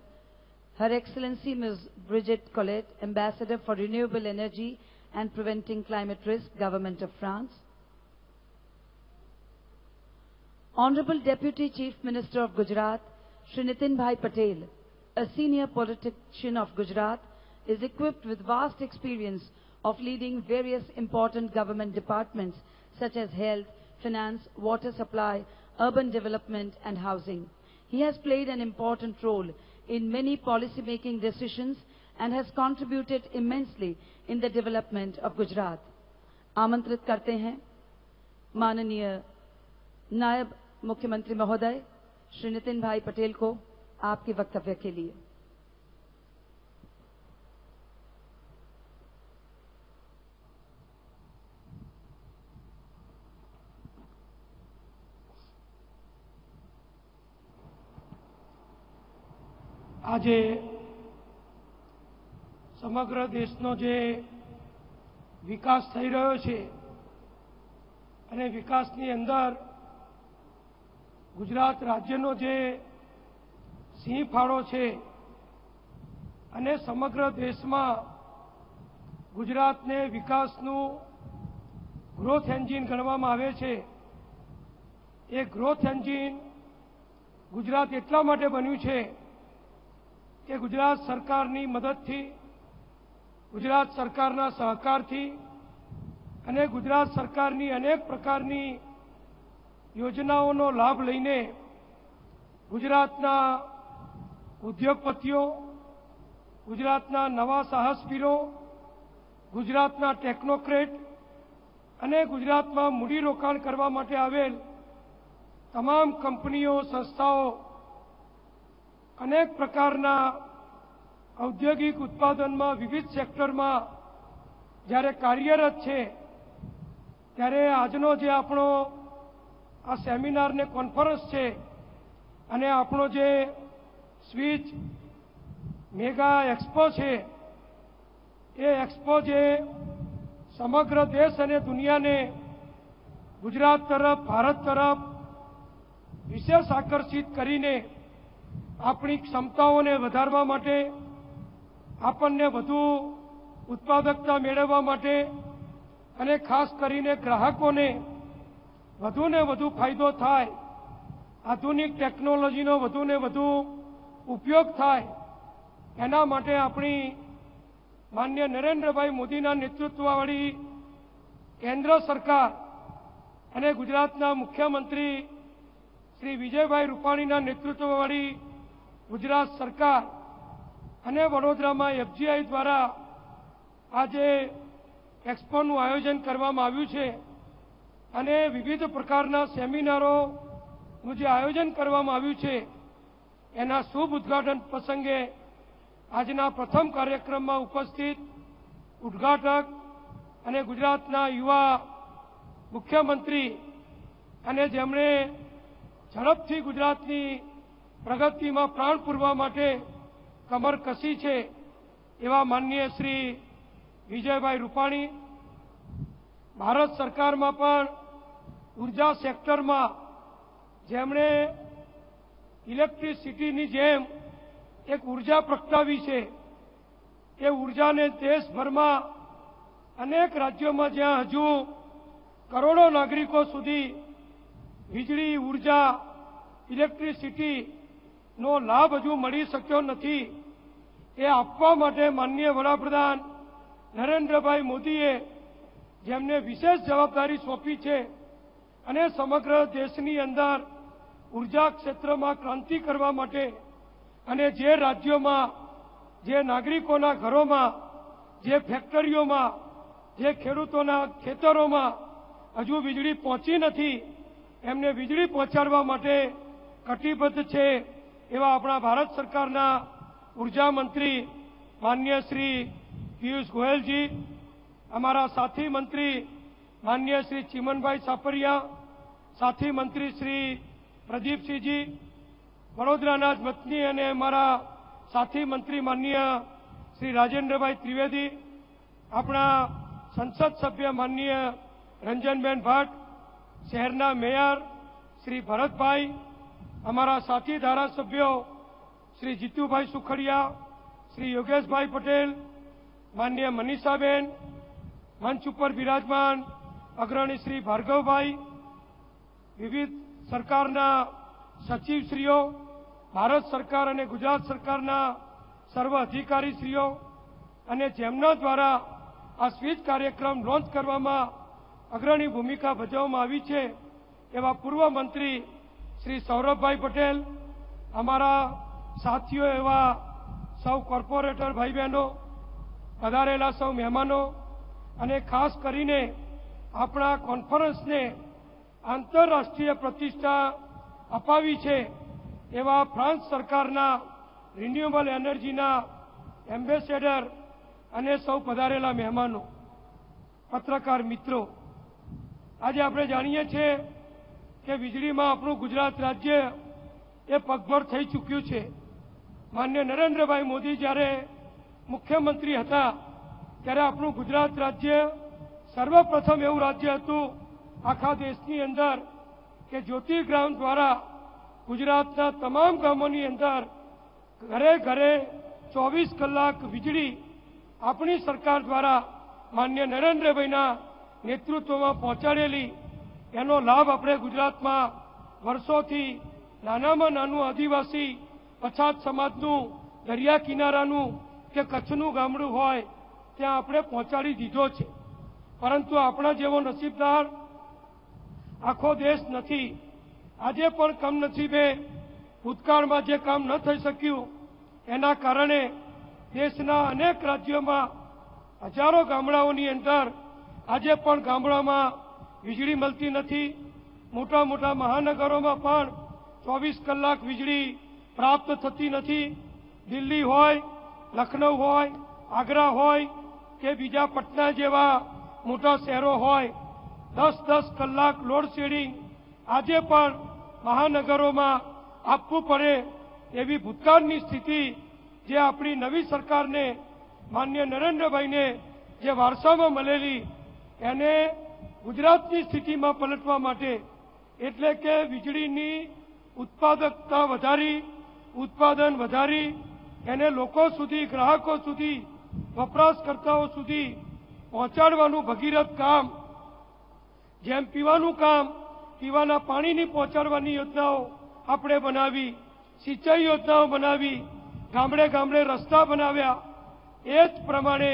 Her Excellency Ms. Brigitte Collet, Ambassador for Renewable Energy and Preventing Climate Risk, Government of France. Honorable Deputy Chief Minister of Gujarat, Shri Nitin Bhai Patel, a senior politician of Gujarat, is equipped with vast experience of leading various important government departments such as health, finance, water supply, urban development and housing. He has played an important role in many policy-making decisions and has contributed immensely in the development of Gujarat. आमंत्रित करते हैं माननीय नायब मुख्यमंत्री महोदय श्री नितिन भाई पटेल को आपके वक्तव्य के लिए। આજે સમગ્ર દેશનો જે વિકાસ થઈ રહ્યો છે અને વિકાસની અંદર ગુજરાત રાજ્યનો જે સિંહ ફાળો છે અને સમગ્ર દેશમાં ગુજરાતને વિકાસનું ગ્રોથ એન્જિન ગણવામાં આવે છે। એ ગ્રોથ એન્જિન ગુજરાત એટલા માટે બન્યું છે કે ગુજરાત સરકારની મદદથી, ગુજરાત સરકારના સહકારથી અને ગુજરાત સરકારની અનેક પ્રકારની યોજનાઓનો લાભ લઈને ગુજરાતના ઉદ્યોગપતિઓ, ગુજરાતના નવા સાહસવીરો, ગુજરાતના ટેકનોક્રેટ અને ગુજરાતમાં મૂડીરોકાણ કરવા માટે આવેલ તમામ કંપનીઓ, સંસ્થાઓ અનેક પ્રકારના ઔદ્યોગિક ઉત્પાદનમાં વિવિધ સેક્ટરમાં જ્યારે કાર્યરત છે ત્યારે આજનો જે આપણો આ સેમિનાર ને કોન્ફરન્સ છે અને આપણો જે સ્વિચ મેગા એક્સપો છે એ એક્સપો જે સમગ્ર દેશ અને દુનિયાને ગુજરાત તરફ, ભારત તરફ વિશેષ આકર્ષિત કરીને આપણી ક્ષમતાઓને વધારવા માટે, આપણને વધુ ઉત્પાદકતા મેળવવા માટે અને ખાસ કરીને ગ્રાહકોને વધુને વધુ ફાયદો થાય, આધુનિક ટેકનોલોજીનો વધુને વધુ ઉપયોગ થાય, એના માટે આપણી માનનીય નરેન્દ્રભાઈ મોદીના નેતૃત્વવાળી કેન્દ્ર સરકાર અને ગુજરાતના મુખ્યમંત્રી શ્રી વિજયભાઈ રૂપાણીના નેતૃત્વવાળી ગુજરાત સરકાર અને વડોદરામાં એફજીઆઈ દ્વારા આજે એક્સપોનું આયોજન કરવામાં આવ્યું છે અને વિવિધ પ્રકારના સેમિનારોનું જે આયોજન કરવામાં આવ્યું છે એના શુભ ઉદ્ઘાટન પ્રસંગે આજના પ્રથમ કાર્યક્રમમાં ઉપસ્થિત ઉદ્ઘાટક અને ગુજરાતના યુવા મુખ્યમંત્રી અને જેમણે ઝડપથી ગુજરાતની પ્રગતિમાં પ્રાણ પૂરવા માટે કમર કસી છે એવા માનનીય શ્રી વિજયભાઈ રૂપાણી, ભારત સરકારમાં પણ ઉર્જા સેક્ટરમાં જેમણે ઇલેક્ટ્રિસિટીની જેમ એક ઉર્જા પ્રગટાવી છે, એ ઉર્જાને દેશભરમાં અનેક રાજ્યોમાં જ્યાં હજુ કરોડો નાગરિકો સુધી વીજળી, ઉર્જા, ઇલેક્ટ્રિસિટીનો લાભ હજુ મળી શક્યો નથી, એ આપવા માટે માનનીય વડાપ્રધાન નરેન્દ્રભાઈ મોદીએ જેમને વિશેષ જવાબદારી સોંપી છે અને સમગ્ર દેશની અંદર ઉર્જા ક્ષેત્રમાં ક્રાંતિ કરવા માટે અને જે રાજ્યોમાં, જે નાગરિકોના ઘરોમાં, જે ફેક્ટરીઓમાં, જે ખેડૂતોના ખેતરોમાં હજુ વીજળી પહોંચી નથી, એમને વીજળી પહોંચાડવા માટે કટિબદ્ધ છે એવા આપણા ભારત સરકારના ઉર્જા મંત્રી માનનીય શ્રી પિયુષ ગોયલજી, અમારા સાથી મંત્રી માનનીય શ્રી ચિમનભાઈ સાપરિયા, સાથી મંત્રી શ્રી પ્રદીપસિંહજી, વડોદરાના જ વતની અને અમારા સાથી મંત્રી માનનીય શ્રી રાજેન્દ્રભાઈ ત્રિવેદી, આપણા સંસદ સભ્ય માનનીય રંજનબેન ભટ્ટ, શહેરના મેયર શ્રી ભરતભાઈ, અમારા સાથી ધારાસભ્યો શ્રી જીતુભાઈ સુખડિયા, શ્રી યોગેશભાઈ પટેલ, માનનીય મનીષાબેન, મંચ ઉપર બિરાજમાન અગ્રણી શ્રી ભાર્ગવભાઈ, વિવિધ સરકારના સચિવશ્રીઓ, ભારત સરકાર અને ગુજરાત સરકારના સર્વ અધિકારીશ્રીઓ અને જેમના દ્વારા આ સ્વીચ કાર્યક્રમ લોન્ચ કરવામાં અગ્રણી ભૂમિકા ભજવવામાં આવી છે એવા પૂર્વ મંત્રી શ્રી સૌરભભાઈ પટેલ, અમારા સાથીઓ એવા સૌ કોર્પોરેટર ભાઈ બહેનો, પધારેલા સૌ મહેમાનો અને ખાસ કરીને આપણા કોન્ફરન્સને આંતરરાષ્ટ્રીય પ્રતિષ્ઠા અપાવી છે એવા ફ્રાન્સ સરકારના રિન્યુએબલ એનર્જીના એમ્બેસેડર અને સૌ પધારેલા મહેમાનો, પત્રકાર મિત્રો, આજે આપણે જાણીએ છીએ કે વીજળીમાં આપણું ગુજરાત રાજ્ય એ પગભર થઈ ચૂક્યું છે. માન્ય નરેન્દ્રભાઈ મોદી જ્યારે મુખ્યમંત્રી હતા ત્યારે આપણું ગુજરાત રાજ્ય સર્વપ્રથમ એવું રાજ્ય હતું આખા દેશની અંદર કે જ્યોતિર્ગ્રામ દ્વારા ગુજરાતના તમામ ગામોની અંદર ઘરે ઘરે 24 કલાક વીજળી આપણી સરકાર દ્વારા માન્ય નરેન્દ્રભાઈના નેતૃત્વમાં પહોંચાડેલી. એનો લાભ આપણે ગુજરાતમાં વર્ષોથી નાનામાં નાનું આદિવાસી પછાત સમાજનું દરિયા કિનારાનું કે કચ્છનું ગામડું હોય ત્યાં આપણે પહોંચાડી દીધો છે. પરંતુ આપણા જેવો નસીબદાર આખો દેશ નથી. આજે પણ કમનસીબે ભૂતકાળમાં જે કામ ન થઈ શક્યું એના કારણે દેશના અનેક રાજ્યોમાં હજારો ગામડાઓની અંદર આજે પણ ગામડામાં વીજળી મળતી નથી. મોટા મોટા મહાનગરોમાં પણ 24 કલાક વીજળી પ્રાપ્ત થતી નથી. દિલ્હી હોય, લખનઉ હોય, આગ્રા હોય કે બીજા પટના જેવા મોટા શહેરો હોય, 10-10 કલાક લોડ શેડિંગ આજે પણ મહાનગરોમાં આપવું પડે એવી ભૂતકાળની સ્થિતિ જે આપણી નવી સરકારને માન્ય નરેન્દ્રભાઈને જે વારસામાં મળેલી એને ગુજરાતની સ્થિતિમાં પલટવા માટે એટલે કે વીજળીની ઉત્પાદકતા વધારી, ઉત્પાદન વધારી, એને લોકો સુધી, ગ્રાહકો સુધી, વપરાશકર્તાઓ સુધી પહોંચાડવાનું ભગીરથ કામ, જેમ પીવાનું કામ, પીવાના પાણીની પહોંચાડવાની યોજનાઓ આપણે બનાવી, સિંચાઈ યોજનાઓ બનાવી, ગામડે ગામડે રસ્તા બનાવ્યા, એ જ પ્રમાણે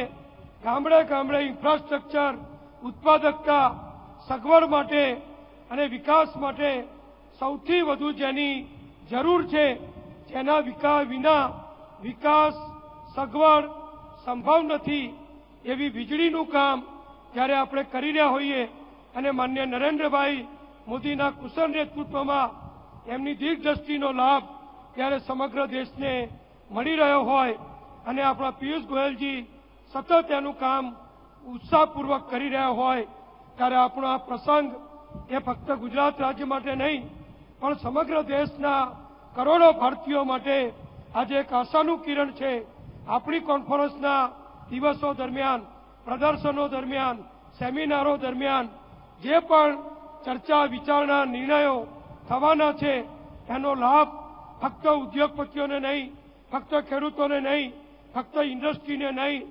ગામડે ગામડે ઇન્ફ્રાસ્ટ્રક્ચર, ઉત્પાદકતા, સગવડ માટે અને વિકાસ માટે સૌથી વધુ જેની જરૂર છે, જેના વિના વિકાસ, સગવડ સંભવ નથી એવી વીજળીનું કામ જ્યારે આપણે કરી રહ્યા હોઈએ અને માન્ય નરેન્દ્રભાઈ મોદીના કુશળ નેતૃત્વમાં એમની દીર્ઘદ્રષ્ટિનો લાભ ત્યારે સમગ્ર દેશને મળી રહ્યો હોય અને આપણા પિયુષ ગોયલજી સતત એનું કામ ઉત્સાહપૂર્વક કરી રહ્યા હોય ત્યારે આપણો આ પ્રસંગ એ ફક્ત ગુજરાત રાજ્ય માટે નહીં પણ સમગ્ર દેશના કરોડો ભારતીયો માટે આજે એક આશાનું કિરણ છે. આપણી કોન્ફરન્સના દિવસો દરમિયાન, પ્રદર્શનો દરમિયાન, સેમિનારો દરમિયાન જે પણ ચર્ચા, વિચારણા, નિર્ણયો થવાના છે એનો લાભ ફક્ત ઉદ્યોગપતિઓને નહીં, ફક્ત ખેડૂતોને નહીં, ફક્ત ઇન્ડસ્ટ્રીને નહીં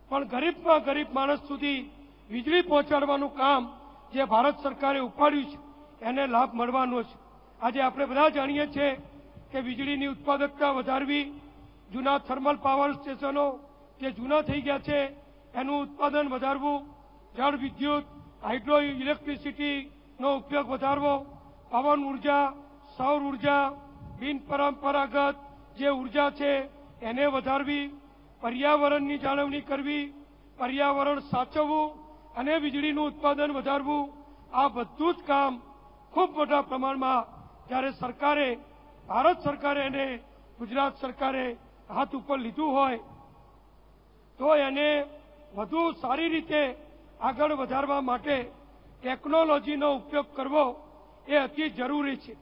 પણ ગરીબમાં ગરીબ માણસ સુધી વીજળી પહોંચાડવાનું કામ જે ભારત સરકારે ઉપાડ્યું છે એને લાભ મળવાનો છે. આજે આપણે બધા જાણીએ છીએ કે વીજળીની ઉત્પાદકતા વધારવી, જૂના થર્મલ પાવર સ્ટેશનો જે જૂના થઈ ગયા છે એનું ઉત્પાદન વધારવું, જળ વિદ્યુત, હાઇડ્રો ઇલેક્ટ્રિસિટીનો ઉપયોગ વધારવો, પવન ઉર્જા, સૌર ઉર્જા, બિન પરંપરાગત જે ઉર્જા છે એને વધારવી, પર્યાવરણની જાળવણી કરવી, પર્યાવરણ સાચવવું અને વીજળીનું ઉત્પાદન વધારવું, આ બધું જ કામ ખૂબ મોટા પ્રમાણમાં જ્યારે સરકારે, ભારત સરકારે અને ગુજરાત સરકારે હાથ ઉપર લીધું હોય તો એને વધુ સારી રીતે આગળ વધારવા માટે ટેકનોલોજીનો ઉપયોગ કરવો એ અતિ જરૂરી છે.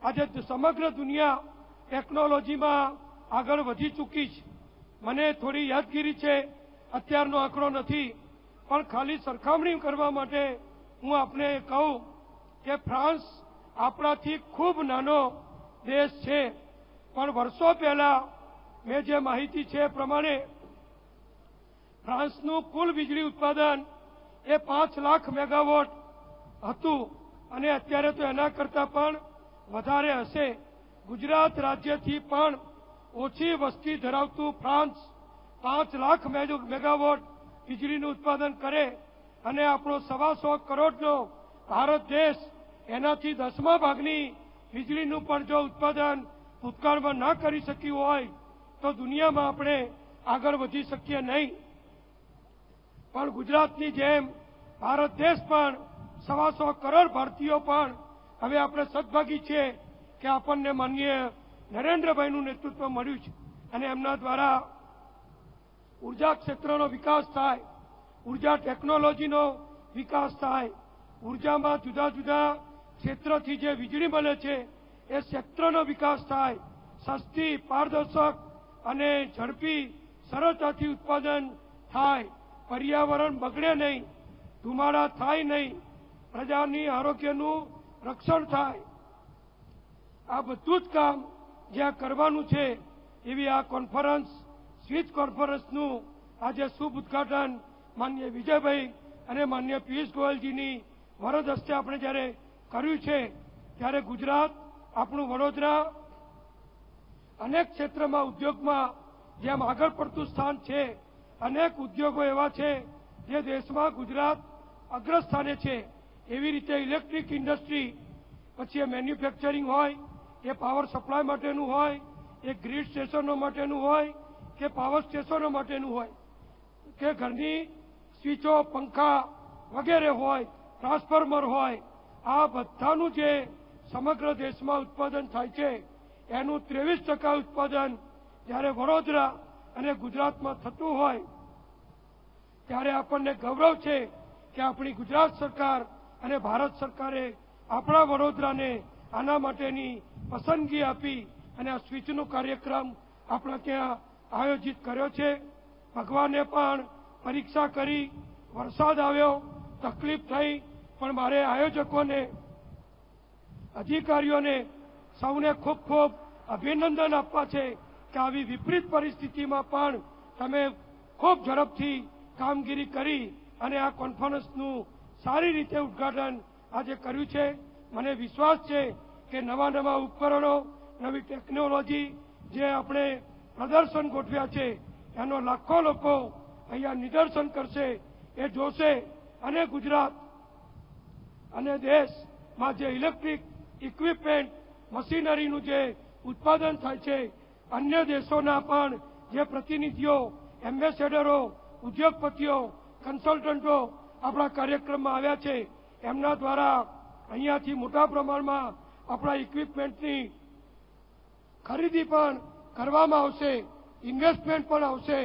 આજે સમગ્ર દુનિયા ટેકનોલોજીમાં આગળ વધી ચૂકી છે. મને થોડી યાદગીરી છે, અત્યારનો આંકડો નથી, પણ ખાલી સરખામણી કરવા માટે હું આપને કહું કે ફ્રાન્સ આપણાથી ખૂબ નાનો દેશ છે, પણ વર્ષો પહેલા મેં જે માહિતી છે એ પ્રમાણે ફ્રાન્સનું કુલ વીજળી ઉત્પાદન એ 5 લાખ મેગાવોટ હતું અને અત્યારે તો એના કરતાં પણ વધારે હશે. ગુજરાત રાજ્યથી પણ ઓછી વસ્તી ધરાવતું ફ્રાન્સ 5 લાખ મેગાવોટ વીજળીનું ઉત્પાદન કરે અને આપણો 125 કરોડનો ભારત દેશ એનાથી 10મા ભાગની વીજળીનું પણ જો ઉત્પાદન ભૂતકાળમાં ના કરી શક્યું હોય તો દુનિયામાં આપણે આગળ વધી શકીએ નહીં. પણ ગુજરાતની જેમ ભારત દેશ પણ 125 કરોડ ભારતીયો પણ હવે આપણે સદભાગી છીએ કે આપણને માનનીય નરેન્દ્રભાઈનું નેતૃત્વ મળ્યું છે અને એમના દ્વારા ઉર્જા ક્ષેત્રનો વિકાસ થાય, ઉર્જા ટેકનોલોજીનો વિકાસ થાય, ઉર્જામાં જુદા જુદા ક્ષેત્રથી જે વીજળી મળે છે એ ક્ષેત્રનો વિકાસ થાય, સસ્તી, પારદર્શક અને ઝડપી સરળતાથી ઉત્પાદન થાય, પર્યાવરણ બગડે નહીં, ધુમાડા થાય નહીં, પ્રજાની આરોગ્યનું રક્ષણ થાય. આ બધું જ કામ જ્યાં કરવાનું છે એવી આ કોન્ફરન્સ, સ્વિચ કોન્ફરન્સનું આજે શુભ ઉદ્ઘાટન માનનીય વિજયભાઈ અને માનનીય પિયુષ ગોયલજીની વરદ હસ્તે આપણે જ્યારે કર્યું છે ત્યારે ગુજરાત, આપણું વડોદરા અનેક ક્ષેત્રમાં ઉદ્યોગમાં જેમ આગળ પડતું સ્થાન છે, અનેક ઉદ્યોગો એવા છે જે દેશમાં ગુજરાત અગ્રસ્થાને છે. એવી રીતે ઇલેક્ટ્રિક ઇન્ડસ્ટ્રી, પછી એ મેન્યુફેક્ચરિંગ હોય, એ પાવર સપ્લાય માટેનું હોય, એ ગ્રીડ સ્ટેશનો માટેનું હોય કે પાવર સ્ટેશનો માટેનું હોય કે ઘરની સ્વિચો, પંખા વગેરે હોય, ટ્રાન્સફોર્મર હોય, આ બધાનું જે સમગ્ર દેશમાં ઉત્પાદન થાય છે એનું 23% ઉત્પાદન જ્યારે વડોદરા અને ગુજરાતમાં થતું હોય ત્યારે આપણને ગૌરવ છે કે આપણી ગુજરાત સરકાર અને ભારત સરકારે આપણા વડોદરાને આના માટેની પસંદગી આપી અને આ સ્વિચનો કાર્યક્રમ આપણા ત્યાં આયોજિત કર્યો છે. ભગવાને પણ પરીક્ષા કરી, વરસાદ આવ્યો, તકલીફ થઈ, પણ મારે આયોજકોને, અધિકારીઓને સૌને ખૂબ ખૂબ અભિનંદન આપવા છે કે આવી વિપરીત પરિસ્થિતિમાં પણ તમે ખૂબ ઝડપથી કામગીરી કરી અને આ કોન્ફરન્સનું સારી રીતે ઉદ્ઘાટન આજે કર્યું છે. મને વિશ્વાસ છે કે નવા નવા ઉપકરણો, નવી ટેકનોલોજી જે આપણે પ્રદર્શન ગોઠવ્યા છે એનો લાખો લોકો અહીંયા નિદર્શન કરશે, એ જોશે અને ગુજરાત અને દેશમાં જે ઇલેક્ટ્રિક ઇક્વિપમેન્ટ, મશીનરીનું જે ઉત્પાદન થાય છે, અન્ય દેશોના પણ જે પ્રતિનિધિઓ, એમ્બેસેડરો, ઉદ્યોગપતિઓ, કન્સલ્ટન્ટો આપણા કાર્યક્રમમાં આવ્યા છે, એમના દ્વારા અહીંયાથી મોટા પ્રમાણમાં આપણા ઇક્વિપમેન્ટની ખરીદી પણ કરવામાં આવશે, ઇન્વેસ્ટમેન્ટ પણ આવશે.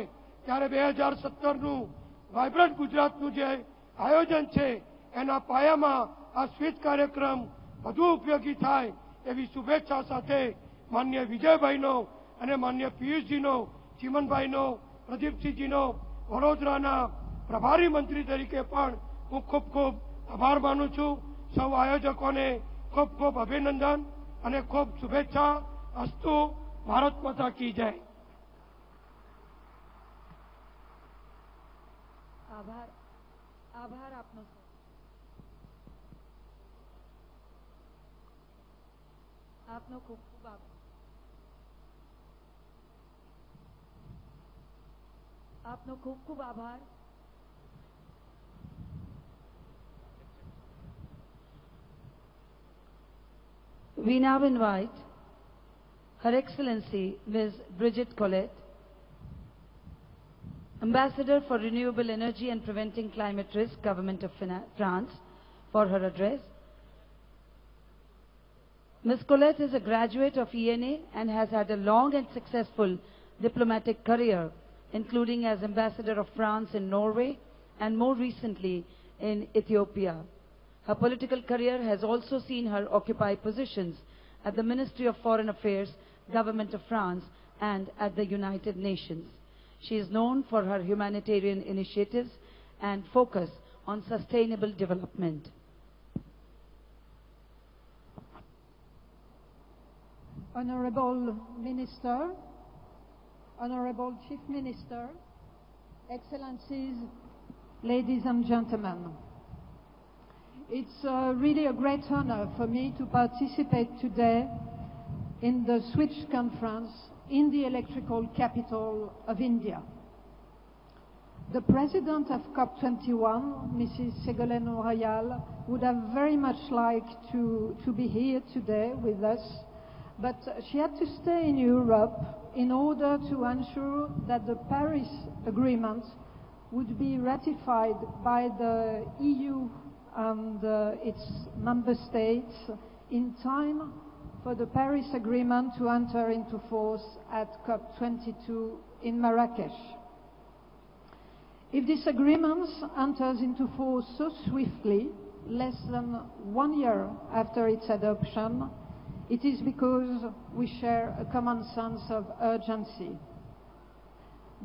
ત્યારે 2017નું વાઇબ્રન્ટ ગુજરાતનું જે આયોજન છે એના પાયામાં આ સ્વિચ કાર્યક્રમ વધુ ઉપયોગી થાય એવી શુભેચ્છા સાથે માનનીય વિજયભાઈનો અને માનનીય પિયુષજીનો, ચીમનભાઈનો, પ્રદીપસિંહજીનો વડોદરાના પ્રભારી મંત્રી તરીકે પણ હું ખૂબ ખૂબ આભાર માનું છું. સૌ આયોજકોને ખૂબ ખૂબ અભિનંદન અને ખૂબ શુભેચ્છા. અસ્તુ. ભારત માતા કી જય. આભાર. આભાર આપનો. આપનો ખૂબ ખૂબ આભાર. આપનો ખૂબ ખૂબ આભાર. We now invite Her Excellency Ms. Brigitte Colette, Ambassador for Renewable Energy and Preventing Climate Risk, Government of France, for her address. Ms. Colette is a graduate of ENA and has had a long and successful diplomatic career, including as Ambassador of France in Norway and more recently in Ethiopia. Her political career has also seen her occupy positions at the Ministry of Foreign Affairs, Government of France, and at the United Nations. She is known for her humanitarian initiatives and focus on sustainable development. Honorable Minister, Honorable Chief Minister, Excellencies, ladies and gentlemen. It's really a great honor for me to participate today in the Switch Conference in the electrical capital of India. The President of COP21, Mrs. Ségolène Royal, would have very much liked to be here today with us, but she had to stay in Europe in order to ensure that the Paris Agreement would be ratified by the EU and its member states in time for the Paris Agreement to enter into force at COP22 in Marrakesh. If this agreement enters into force so swiftly, less than 1 year after its adoption, it is because we share a common sense of urgency.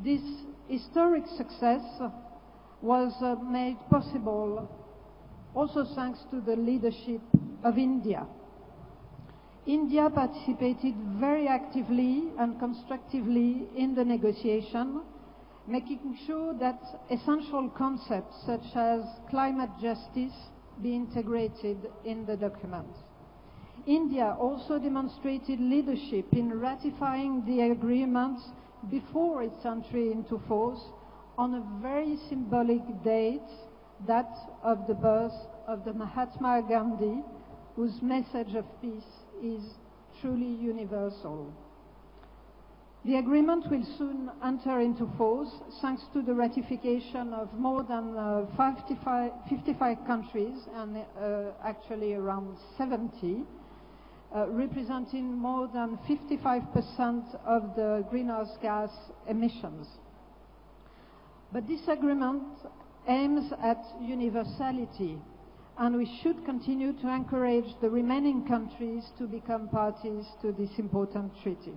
This historic success was made possible also thanks to the leadership of India. India participated very actively and constructively in the negotiation, making sure that essential concepts such as climate justice be integrated in the document. India also demonstrated leadership in ratifying the agreement before its entry into force on a very symbolic date, that of the birth of the Mahatma Gandhi, whose message of peace is truly universal. The agreement will soon enter into force thanks to the ratification of more than 55 countries, and actually around 70, representing more than 55% of the greenhouse gas emissions. But this agreement aims at universality, and we should continue to encourage the remaining countries to become parties to this important treaty.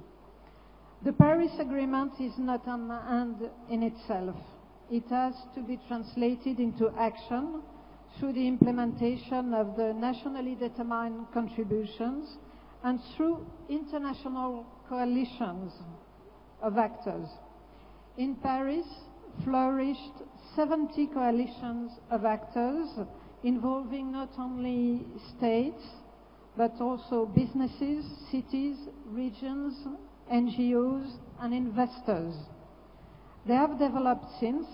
The Paris Agreement is not an end in itself. It has to be translated into action through the implementation of the nationally determined contributions and through international coalitions of actors. In Paris flourished 70 coalitions of actors involving not only states but also businesses, cities, regions, NGOs and investors. They have developed since,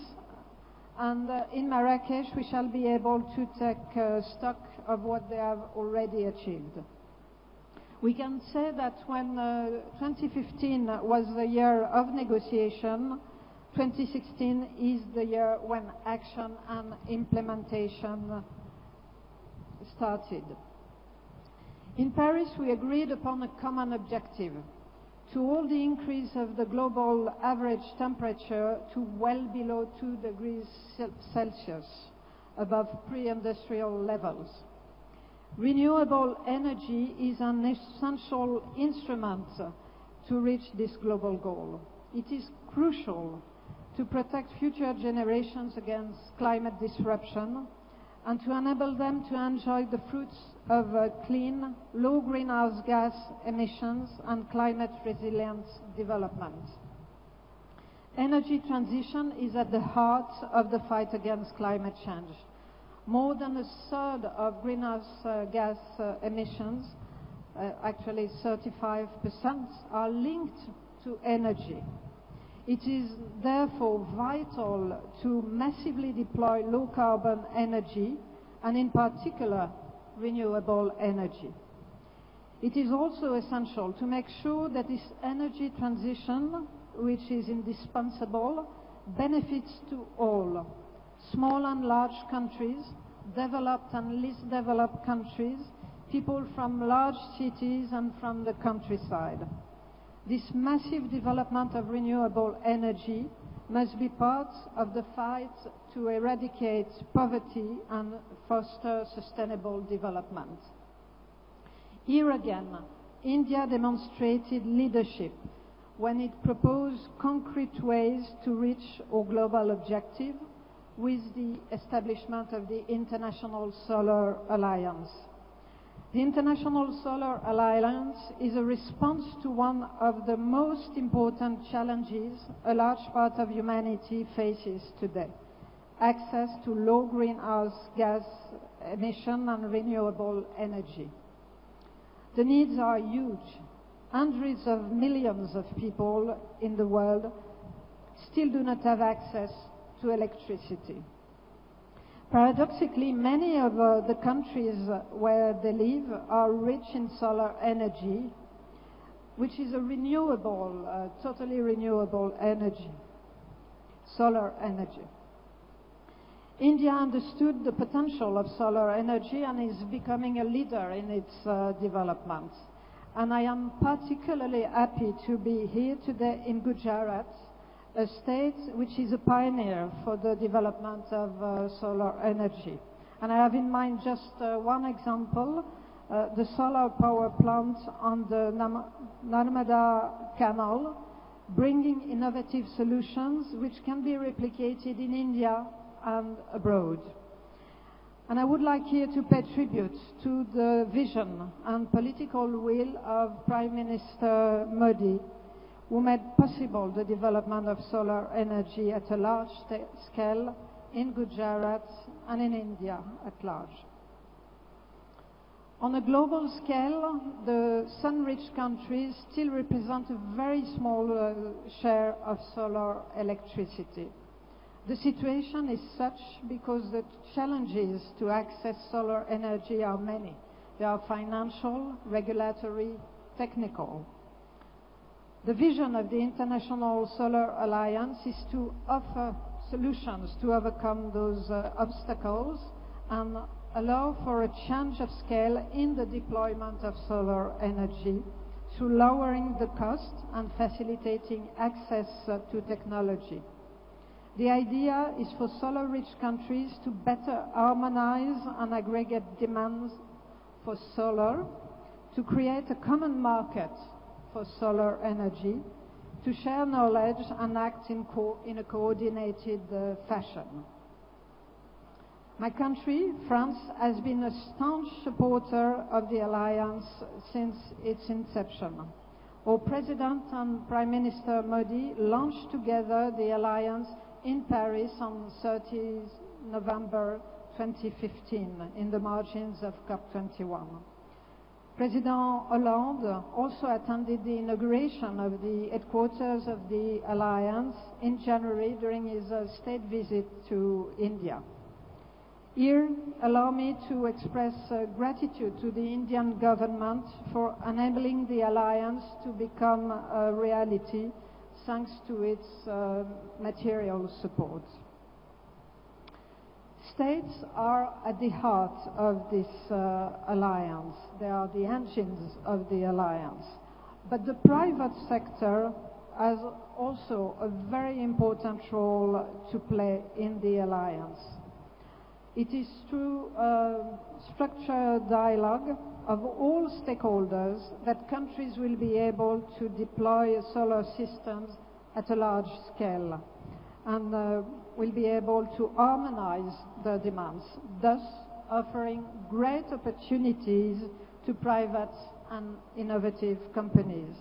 and in Marrakesh we shall be able to take stock of what they have already achieved. We can say that when 2015 was the year of negotiation, 2016 is the year when action and implementation started. In Paris, we agreed upon a common objective: to hold the increase of the global average temperature to well below 2 degrees Celsius, above pre-industrial levels. Renewable energy is an essential instrument to reach this global goal. It is crucial to protect future generations against climate disruption and to enable them to enjoy the fruits of clean, low greenhouse gas emissions and climate resilient development. Energy transition is at the heart of the fight against climate change. More than a third of greenhouse gas emissions, actually 35%, are linked to energy. It is therefore vital to massively deploy low carbon energy, and in particular renewable energy. It is also essential to make sure that this energy transition, which is indispensable, benefits to all, small and large countries, developed and least developed countries, people from large cities and from the countryside. This massive development of renewable energy must be part of the fight to eradicate poverty and foster sustainable development. Here again, India demonstrated leadership when it proposed concrete ways to reach our global objective with the establishment of the International Solar Alliance. The International Solar Alliance is a response to one of the most important challenges a large part of humanity faces today: access to low greenhouse gas emission and renewable energy. The needs are huge. Hundreds of millions of people in the world still do not have access to electricity. Paradoxically, many of the countries where they live are rich in solar energy, which is a renewable, totally renewable energy, solar energy. India understood the potential of solar energy and is becoming a leader in its development. And I am particularly happy to be here today in Gujarat, a state which is a pioneer for the development of solar energy. And I have in mind just one example, the solar power plant on the Narmada Canal, bringing innovative solutions which can be replicated in India and abroad. And I would like here to pay tribute to the vision and political will of Prime Minister Modi, who made possible the development of solar energy at a large scale in Gujarat and in India at large. On a global scale, the sun-rich countries still represent a very small share of solar electricity. The situation is such because the challenges to access solar energy are many. They are financial, regulatory, technical. The vision of the International Solar Alliance is to offer solutions to overcome those obstacles and allow for a change of scale in the deployment of solar energy through lowering the cost and facilitating access to technology. The idea is for solar-rich countries to better harmonize and aggregate demands for solar, to create a common market for solar energy, to share knowledge and act in a coordinated fashion. My country, France, has been a staunch supporter of the alliance since its inception. Our President and Prime Minister Modi launched together the alliance in Paris on 30 November 2015 in the margins of COP21. President Hollande also attended the inauguration of the headquarters of the alliance in January during his state visit to India. Here, allow me to express gratitude to the Indian government for enabling the alliance to become a reality thanks to its material support. States are at the heart of this alliance. They are the engines of the alliance. But the private sector has also a very important role to play in the alliance. It is through structured dialogue of all stakeholders that countries will be able to deploy solar systems at a large scale and will be able to harmonize the demands, thus offering great opportunities to private and innovative companies.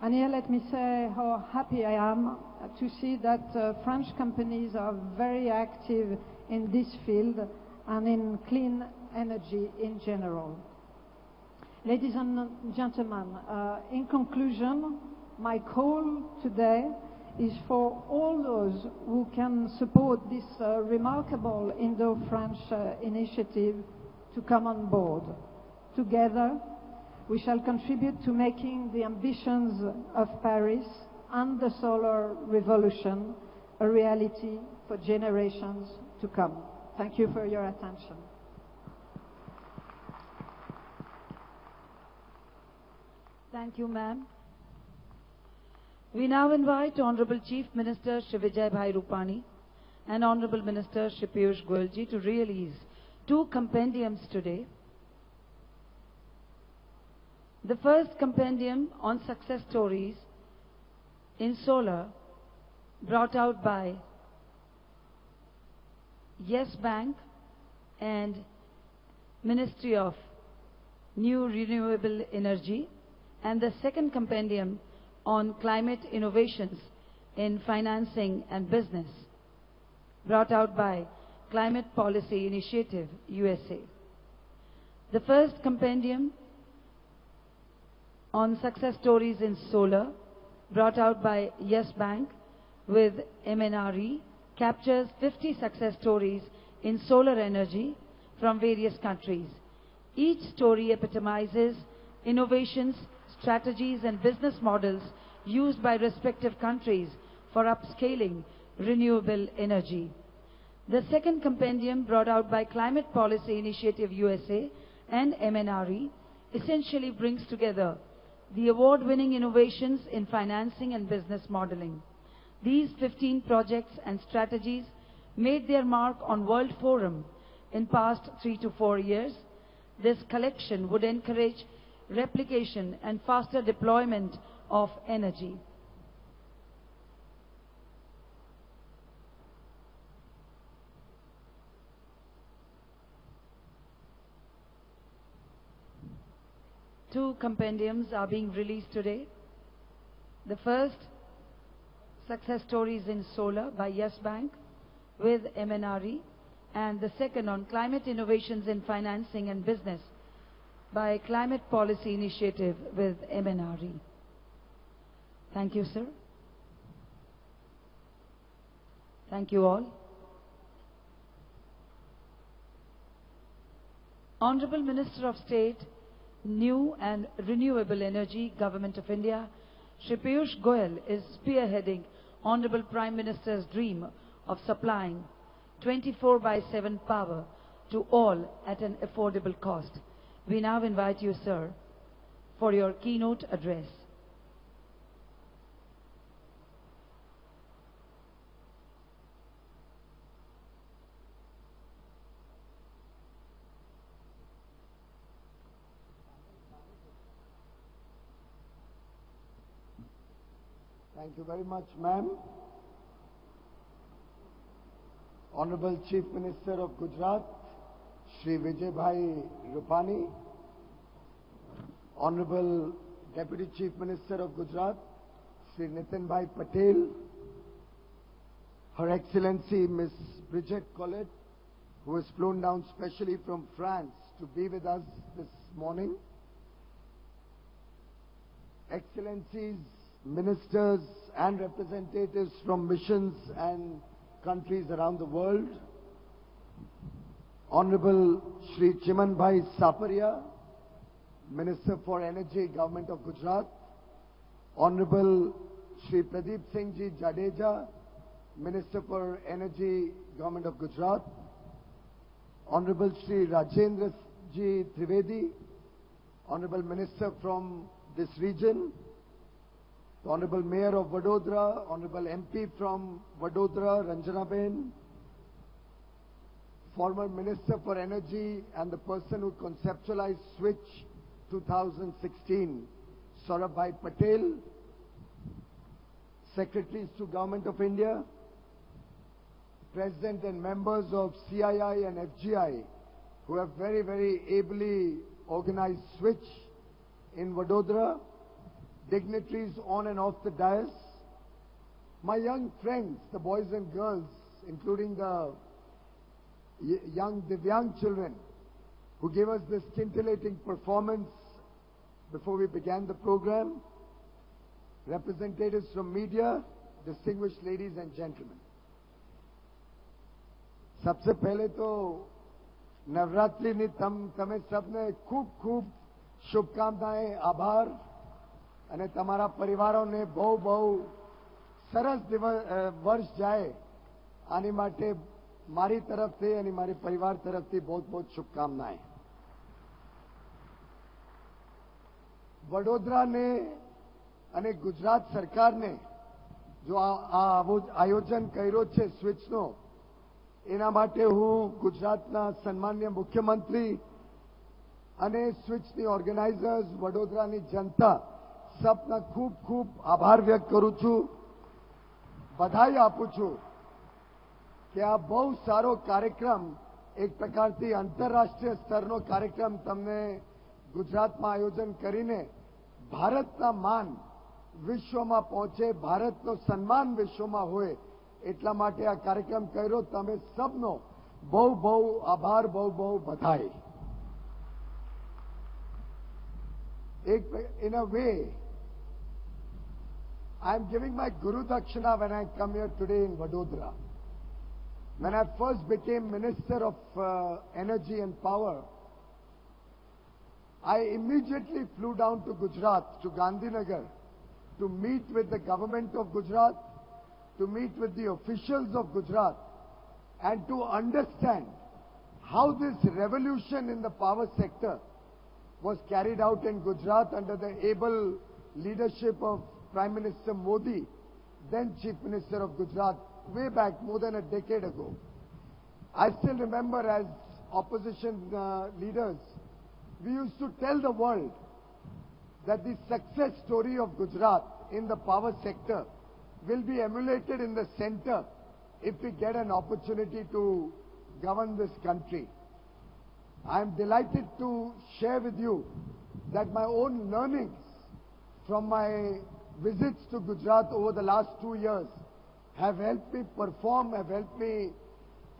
And here let me say how happy I am to see that French companies are very active in this field and in clean energy in general. Ladies and gentlemen, in conclusion, my call today is for all those who can support this remarkable Indo-French initiative to come on board. Together, we shall contribute to making the ambitions of Paris and the solar revolution a reality for generations to come. Thank you for your attention. Thank you, ma'am. We now invite Honorable Chief Minister Shri Vijay Bhai Rupani and Honorable Minister Shri Piyush Goyal ji to release two compendiums today. The first compendium on success stories in solar, brought out by Yes Bank and Ministry of New Renewable Energy, and the second compendium on climate innovations in financing and business, brought out by Climate Policy Initiative, USA. The first compendium on success stories in solar, brought out by Yes Bank with MNRE, captures 50 success stories in solar energy from various countries. Each story epitomizes innovations, strategies and business models used by respective countries for upscaling renewable energy. The second compendium, brought out by Climate Policy Initiative USA and MNRE, essentially brings together the award-winning innovations in financing and business modeling. These 15 projects and strategies made their mark on World Forum in past 3 to 4 years. This collection would encourage replication and faster deployment of energy. Two compendiums are being released today. The first, Success Stories in Solar by Yes Bank with MNRE, and the second on Climate Innovations in Financing and Business by Climate Policy Initiative with MNRE. Thank you, sir. Thank you all. Honorable Minister of State, New and Renewable Energy, Government of India, Shri Piyush Goyal is spearheading Honorable Prime Minister's dream of supplying 24/7 power to all at an affordable cost. We now invite you, sir, for your keynote address. Thank you very much, ma'am. Honorable Chief Minister of Gujarat, Shri Vijay Rupani, Honorable Deputy Chief Minister of Gujarat, Shri Nitin Patel, Her Excellency Miss Bridget Collett, who has flown down specially from France to be with us this morning, Excellencies, Ministers and representatives from missions and countries around the world, Honorable Shri Chimanbhai Saparia, Minister for Energy, Government of Gujarat, Honorable Shri Pradeep Singh Ji Jadeja, Minister for Energy, Government of Gujarat, Honorable Shri Rajendra Ji Trivedi, Honorable Minister from this region, the Honorable Mayor of Vadodara, Honorable MP from Vadodara, Ranjanaben, former Minister for Energy and the person who conceptualized Switch 2016, Saurabh Patel, Secretaries to Government of India, President and members of CII and FGI, who have very, very ably organized Switch in Vadodara, dignitaries on and off the dais, my young friends, the boys and girls, including the young Divyang children, who gave us this scintillating performance before we began the program, representatives from media, distinguished ladies and gentlemen. सबसे पहले तो नवरात्रि ની તમે सबने खूब खूब शुभकामनाएं, आभार અને તમારા પરિવારોને બહુ સરસ વર્ષ જાય આની માટે મારી તરફથી અને મારી પરિવાર તરફથી बहुत શુભકામનાएं. વડોદરાને અને ગુજરાત સરકારને જો આવો આયોજન કર્યો છે સ્વિચનો, એના માટે હું ગુજરાતના સન્માનીય મુખ્યમંત્રી અને સ્વિચની ઓર્ગેનાઇઝર્સ, વડોદરાની જનતા सबना खूब खूब आभार व्यक्त करूं छू, बधाई आपू छू कि आ बहुत सारो कार्यक्रम, एक प्रकारथी आंतरराष्ट्रीय स्तरनो कार्यक्रम तमने गुजरात में आयोजन करीने भारतना मान विश्व में पहुंचे, भारतनो सम्मान विश्व में होय एटला माटे आ कार्यक्रम कर्यो. तमे सबनो बहु आभार, बहु बधाई. In a way, I am giving my Guru Dakshina when I come here today in Vadodara. When I first became Minister of Energy and Power, I immediately flew down to Gujarat, to Gandhinagar, to meet with the government of Gujarat, to meet with the officials of Gujarat, and to understand how this revolution in the power sector was carried out in Gujarat under the able leadership of Prime Minister Modi, then Chief Minister of Gujarat, way back more than a decade ago. I still remember as opposition leaders, we used to tell the world that the success story of Gujarat in the power sector will be emulated in the center if we get an opportunity to govern this country. I am delighted to share with you that my own learnings from my visits to Gujarat over the last 2 years have helped me perform, have helped me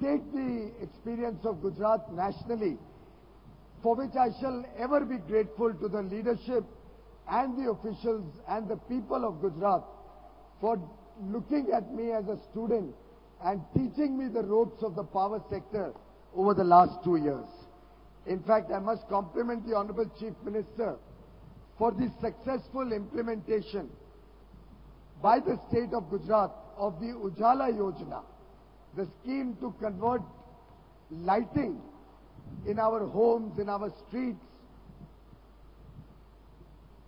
take the experience of Gujarat nationally, for which I shall ever be grateful to the leadership and the officials and the people of Gujarat for looking at me as a student and teaching me the ropes of the power sector over the last 2 years. In fact, I must compliment the Honorable Chief Minister for the successful implementation by the state of Gujarat of the Ujala Yojana, the scheme to convert lighting in our homes, in our streets,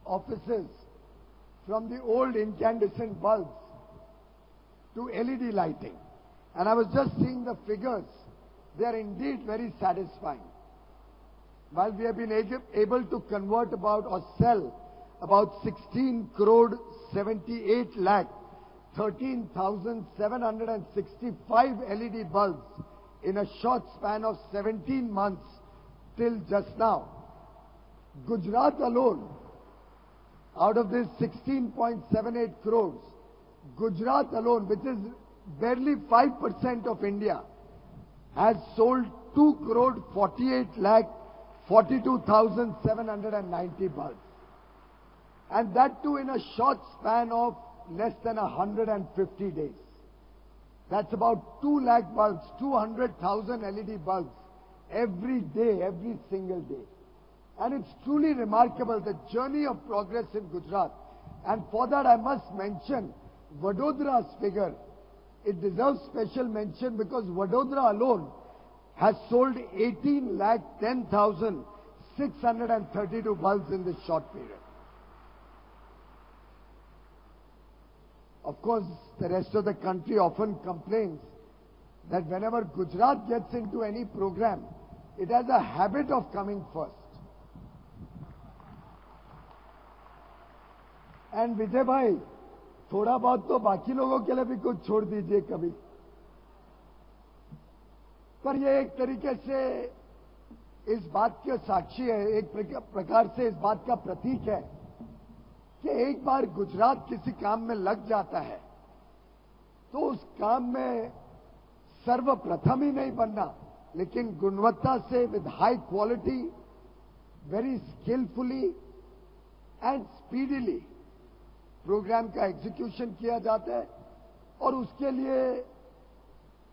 offices, from the old incandescent bulbs to LED lighting. And I was just seeing the figures. They are indeed very satisfying. While we have been able to convert about or sell about 16 crore 78 lakh 13,765 LED bulbs in a short span of 17 months till just now, Gujarat alone, out of this 16.78 crores, Gujarat alone, which is barely 5% of India, has sold 2 crore 48 lakh 42,790 bulbs. And that too in a short span of less than 150 days. That's about 2 lakh bulbs, 200,000 LED bulbs every day, every single day. And it's truly remarkable, the journey of progress in Gujarat. And for that I must mention Vadodara's figure. It deserves special mention because Vadodara alone has sold 18 lakh 10,632 bulbs in this short period. Of course, the rest of the country often complains that whenever Gujarat gets into any program, it has a habit of coming first. And Vijay bhai, थोड़ा बहुत तो बाकी लोगों के लिए भी कुछ छोड़ दीजिए कभी. पर ये एक तरीके से इस बात के साक्षी है, एक प्रकार से इस बात का प्रतीक है कि एक बार गुजरात किसी काम में लग जाता है तो उस काम में सर्वप्रथम ही नहीं बनना, लेकिन गुणवत्ता से with high quality, very skilfully and speedily programme का एग्जीक्यूशन किया जाता है. और उसके लिए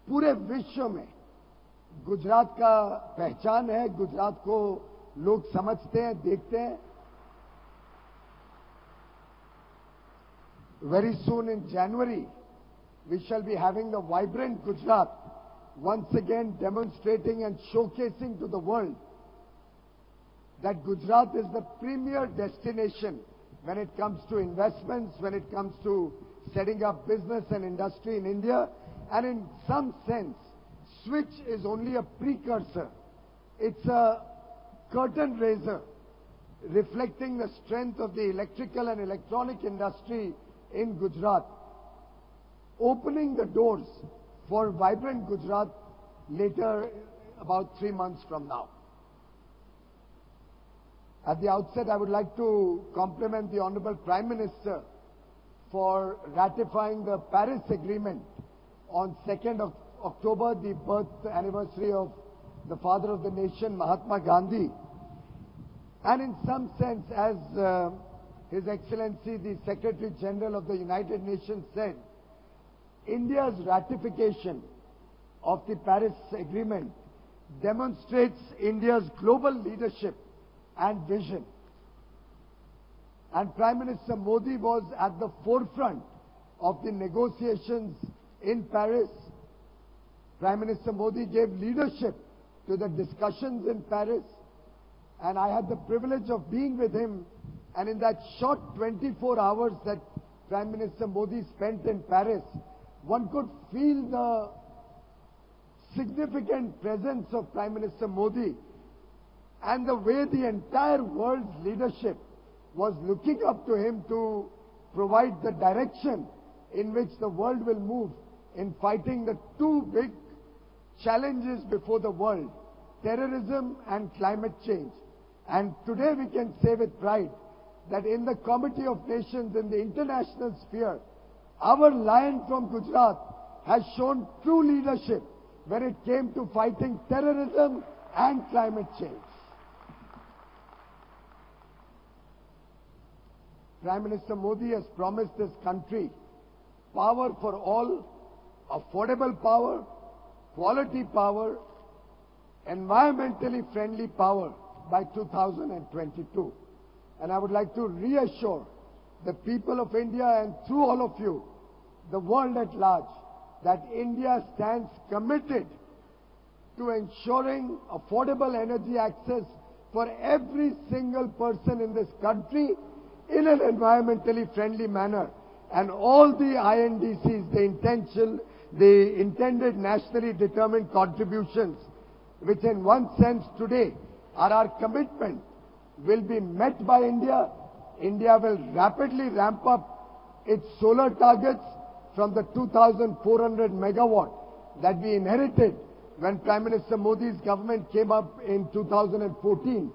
पूरे विश्व में गुजरात का पहचान है, गुजरात को लोग समझते हैं, देखते हैं. Very soon in January, we shall be having the vibrant Gujarat once again demonstrating and showcasing to the world that Gujarat is the premier destination when it comes to investments, when it comes to setting up business and industry in India. And in some sense, Switch is only a precursor. It's a curtain raiser reflecting the strength of the electrical and electronic industry in Gujarat, opening the doors for vibrant Gujarat later, about 3 months from now. At the outset, I would like to compliment the Honorable Prime Minister for ratifying the Paris Agreement on 2nd of October, the birth anniversary of the father of the nation, Mahatma Gandhi. And in some sense, as His Excellency, the Secretary General of the United Nations said, India's ratification of the Paris Agreement demonstrates India's global leadership and vision. And Prime Minister Modi was at the forefront of the negotiations in Paris. Prime Minister Modi gave leadership to the discussions in Paris, and I had the privilege of being with him. And in that short 24 hours that Prime Minister Modi spent in Paris, one could feel the significant presence of Prime Minister Modi and the way the entire world's leadership was looking up to him to provide the direction in which the world will move in fighting the two big challenges before the world, terrorism and climate change. And today we can say with pride that in the Committee of Nations, in the international sphere, our lion from Gujarat has shown true leadership when it came to fighting terrorism and climate change. Prime Minister Modi has promised this country power for all, affordable power, quality power, environmentally friendly power by 2022. And I would like to reassure the people of India and through all of you, the world at large, that India stands committed to ensuring affordable energy access for every single person in this country in an environmentally friendly manner. And all the INDCs, the intended nationally determined contributions, which in one sense today are our commitment, will be met by India. India will rapidly ramp up its solar targets from the 2,400 megawatt that we inherited when Prime Minister Modi's government came up in 2014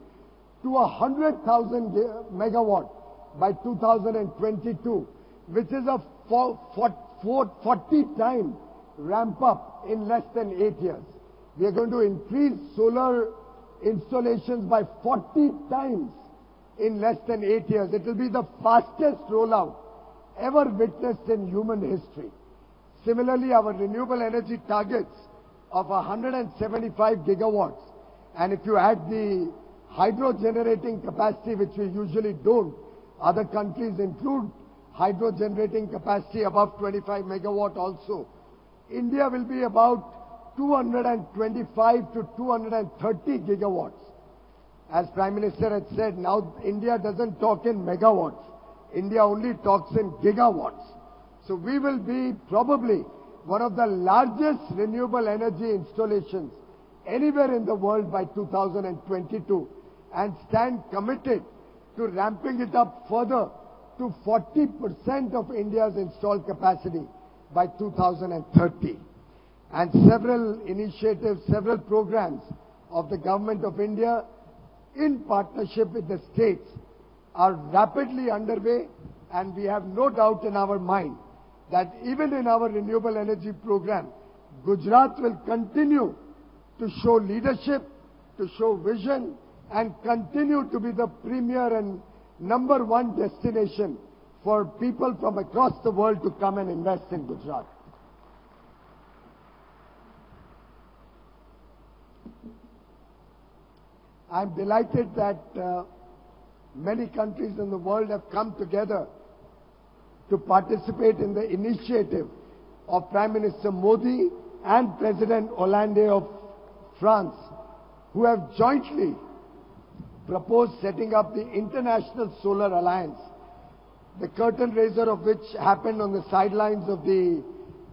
to 100,000 megawatt by 2022, which is a 40 time ramp up in less than 8 years. We are going to increase solar installations by 40 times in less than 8 years. It will be the fastest rollout ever witnessed in human history. Similarly, our renewable energy targets of 175 gigawatts, and if you add the hydro generating capacity, which we usually don't, other countries include hydro generating capacity above 25 megawatt also. India will be about 225 to 230 gigawatts. As Prime Minister had said, now India doesn't talk in megawatts. India only talks in gigawatts. So we will be probably one of the largest renewable energy installations anywhere in the world by 2022, and stand committed to ramping it up further to 40% of India's installed capacity by 2030. And several initiatives, several programs of the Government of India in partnership with the states are rapidly underway, and we have no doubt in our mind that even in our renewable energy program, Gujarat will continue to show leadership, to show vision, and continue to be the premier and number one destination for people from across the world to come and invest in Gujarat. I'm delighted that many countries in the world have come together to participate in the initiative of Prime Minister Modi and President Hollande of France, who have jointly proposed setting up the International Solar Alliance, the curtain raiser of which happened on the sidelines of the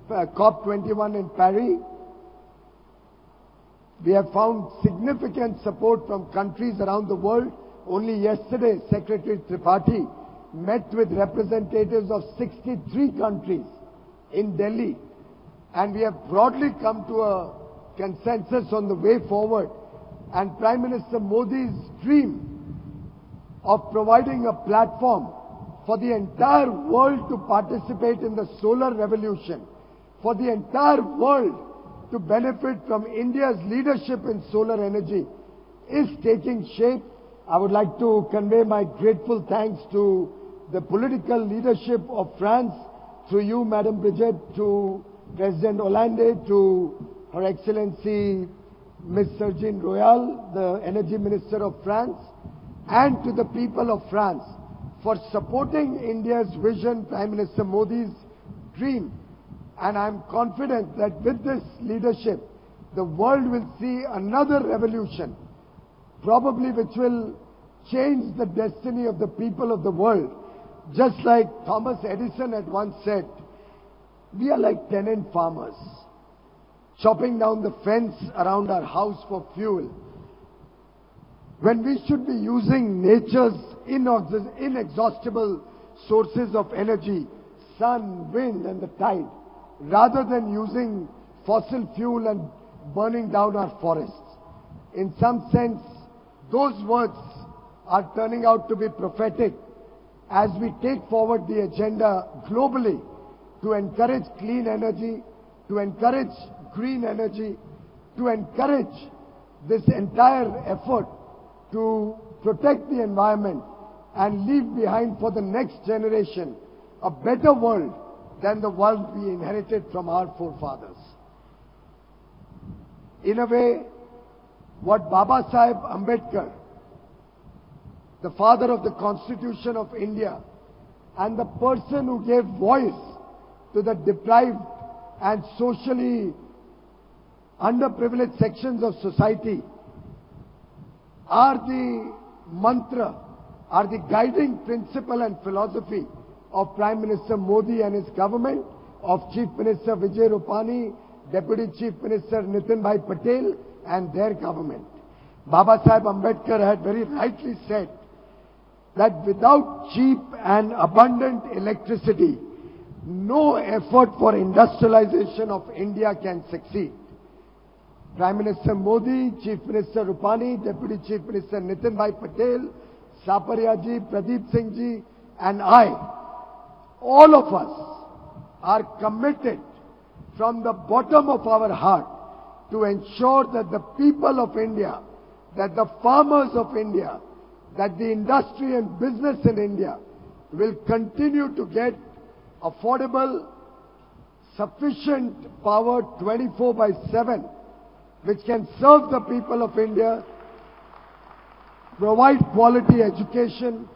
COP21 in Paris. We have found significant support from countries around the world. Only yesterday, Secretary Tripathi met with representatives of 63 countries in Delhi, and we have broadly come to a consensus on the way forward. And Prime Minister Modi's dream of providing a platform for the entire world to participate in the solar revolution, for the entire world to benefit from India's leadership in solar energy, is taking shape. I would like to convey my grateful thanks to the political leadership of France, through you, Madam Brigitte, to President Hollande, to Her Excellency Ms. Sergine Royal, the Energy Minister of France, and to the people of France for supporting India's vision, Prime Minister Modi's dream, And I'm confident that with this leadership, the world will see another revolution, probably which will change the destiny of the people of the world. Just like Thomas Edison had once said, we are like tenant farmers, chopping down the fence around our house for fuel, when we should be using nature's inexhaustible sources of energy, sun, wind and the tide, rather than using fossil fuel and burning down our forests. In some sense, those words are turning out to be prophetic as we take forward the agenda globally to encourage clean energy, to encourage green energy, to encourage this entire effort to protect the environment and leave behind for the next generation a better world than the world we inherited from our forefathers. In a way, what Baba Sahib Ambedkar, the father of the Constitution of India, and the person who gave voice to the deprived and socially underprivileged sections of society, are the mantra, are the guiding principle and philosophy of Prime Minister Modi and his government, of Chief Minister Vijay Rupani, Deputy Chief Minister Nitin Bhai Patel and their government. Baba Sahib Ambedkar had very rightly said that without cheap and abundant electricity, no effort for industrialization of India can succeed. Prime Minister Modi, Chief Minister Rupani, Deputy Chief Minister Nitin Bhai Patel, Sapariya ji, Pradeep Singh ji and I, all of us are committed from the bottom of our heart to ensure that the people of India, that the farmers of India, that the industry and business in India will continue to get affordable, sufficient power 24/7, which can serve the people of India, provide quality education,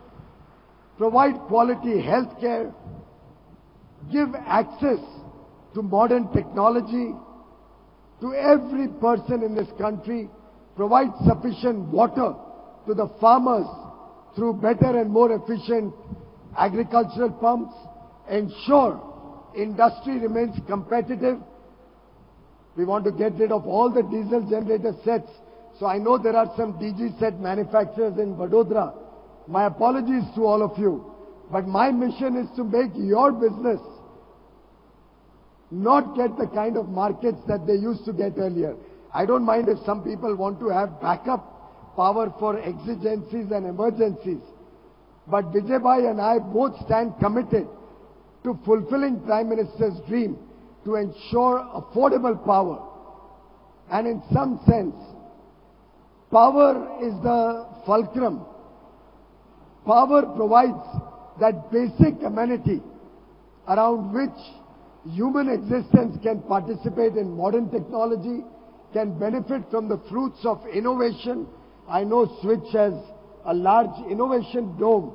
provide quality health care, give access to modern technology to every person in this country, provide sufficient water to the farmers through better and more efficient agricultural pumps, ensure industry remains competitive. We want to get rid of all the diesel generator sets. So I know there are some DG set manufacturers in Vadodara. My apologies to all of you. But my mission is to make your business not get the kind of markets that they used to get earlier. I don't mind if some people want to have backup power for exigencies and emergencies. But Vijay Bhai and I both stand committed to fulfilling Prime Minister's dream to ensure affordable power. And in some sense, power is the fulcrum. Power provides that basic amenity around which human existence can participate in modern technology, can benefit from the fruits of innovation. I know Switch has a large innovation dome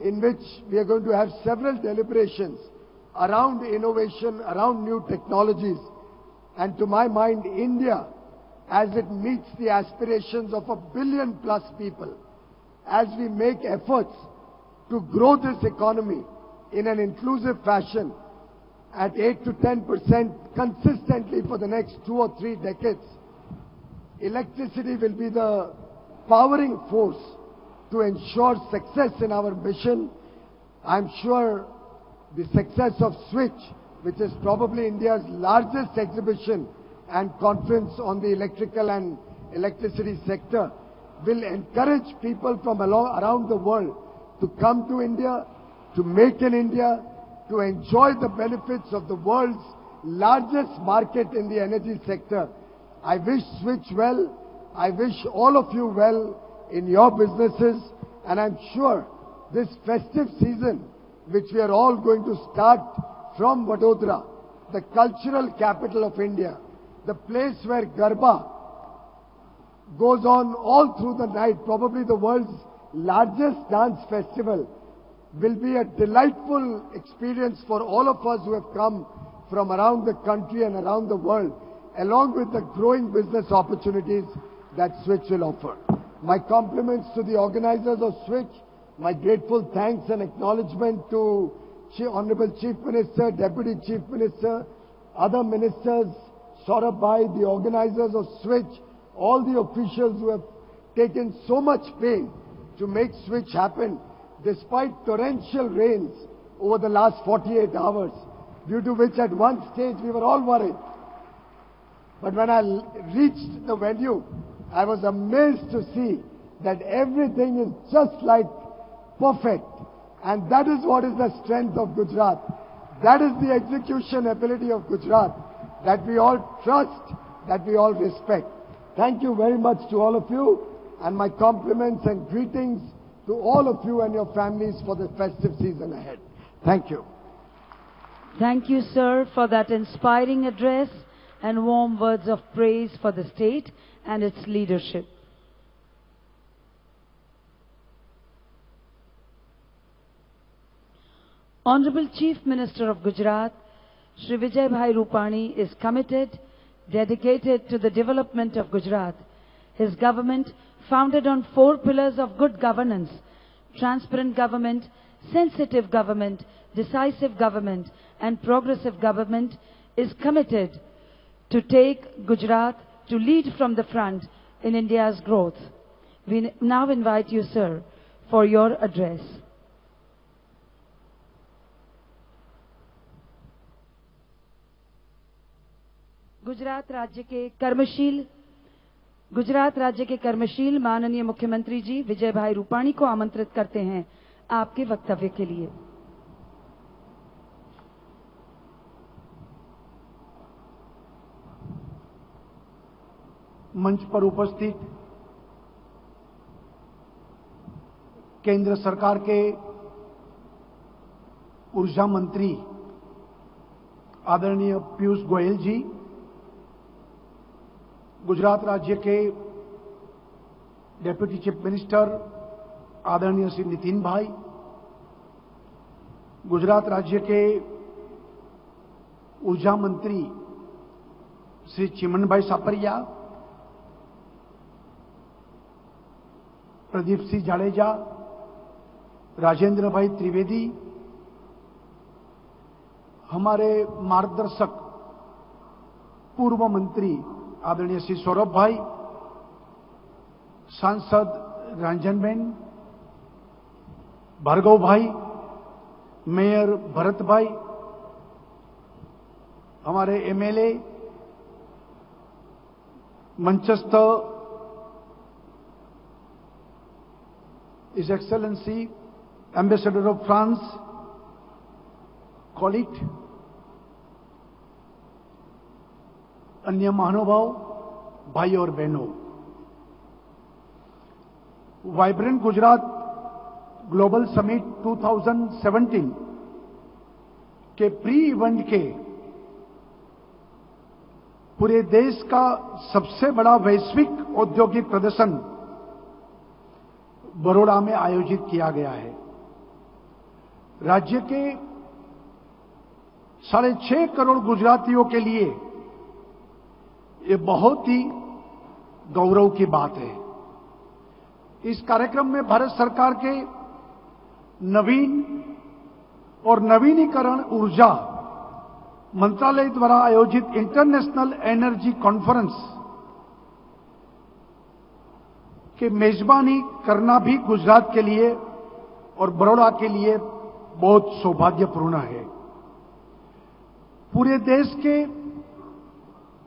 in which we are going to have several deliberations around innovation, around new technologies. And to my mind, India, as it meets the aspirations of 1 billion+ people, as we make efforts to grow this economy in an inclusive fashion at 8 to 10% consistently for the next 2 or 3 decades, electricity will be the powering force to ensure success in our mission. I'm sure the success of Switch, which is probably India's largest exhibition and conference on the electrical and electricity sector, will encourage people from around the world to come to India, to make in India, to enjoy the benefits of the world's largest market in the energy sector. I wish Switch well. I wish all of you well in your businesses. And I'm sure this festive season, which we are all going to start from Vadodara, the cultural capital of India, the place where Garba goes on all through the night, probably the world's largest dance festival, will be a delightful experience for all of us who have come from around the country and around the world, along with the growing business opportunities that Switch will offer. My compliments to the organizers of Switch, my grateful thanks and acknowledgement to Honorable Chief Minister, Deputy Chief Minister, other ministers, Saurabh Bhai, the organizers of Switch, all the officials who have taken so much pain to make Switch happen, despite torrential rains over the last 48 hours, due to which at one stage we were all worried. But when I reached the venue, I was amazed to see that everything is just like perfect. And that is what is the strength of Gujarat. That is the execution ability of Gujarat that we all trust, that we all respect. Thank you very much to all of you, and my compliments and greetings to all of you and your families for the festive season ahead. Thank you. Thank you, sir, for that inspiring address and warm words of praise for the state and its leadership. Honorable Chief Minister of Gujarat, Shri Vijay Bhai Rupani is committed, dedicated to the development of Gujarat. His government, founded on 4 pillars of good governance, transparent government, sensitive government, decisive government, and progressive government, is committed to take Gujarat to lead from the front in India's growth. We now invite you, sir, for your address. Gujarat राज्य के कर्मशील माननीय मुख्यमंत्री जी विजय भाई रूपाणी को आमंत्रित करते हैं आपके वक्तव्य के लिए। मंच पर उपस्थित केंद्र सरकार के ऊर्जा मंत्री आदरणीय पीयूष गोयल जी, गुजरात राज्य के डेप्यूटी चीफ मिनिस्टर आदरणीय श्री नितिन भाई, गुजरात राज्य के ऊर्जा मंत्री श्री चिमन भाई सापरिया, प्रदीप सिंह जाडेजा, राजेंद्र भाई त्रिवेदी, हमारे मार्गदर्शक पूर्व मंत्री आदरणीय श्री सौरभ भाई, सांसद रंजनबेन, भार्गव भाई, मेयर भरत भाई, हमारे एमएलए, मंचस्थ His Excellency Ambassador of France, कॉलिट, अन्य महानुभाव, भाई और बहनों, वाइब्रेंट गुजरात ग्लोबल समिट 2017 के प्री इवेंट के पूरे देश का सबसे बड़ा वैश्विक औद्योगिक प्रदर्शन बड़ौदा में आयोजित किया गया है। राज्य के 6.5 करोड़ गुजरातियों के लिए ये बहुत ही गौरव की बात है। इस कार्यक्रम में भारत सरकार के नवीन और नवीनीकरण ऊर्जा मंत्रालय द्वारा आयोजित इंटरनेशनल एनर्जी कॉन्फ्रेंस के मेजबानी करना भी गुजरात के लिए और बड़ौदा के लिए बहुत सौभाग्यपूर्ण है। पूरे देश के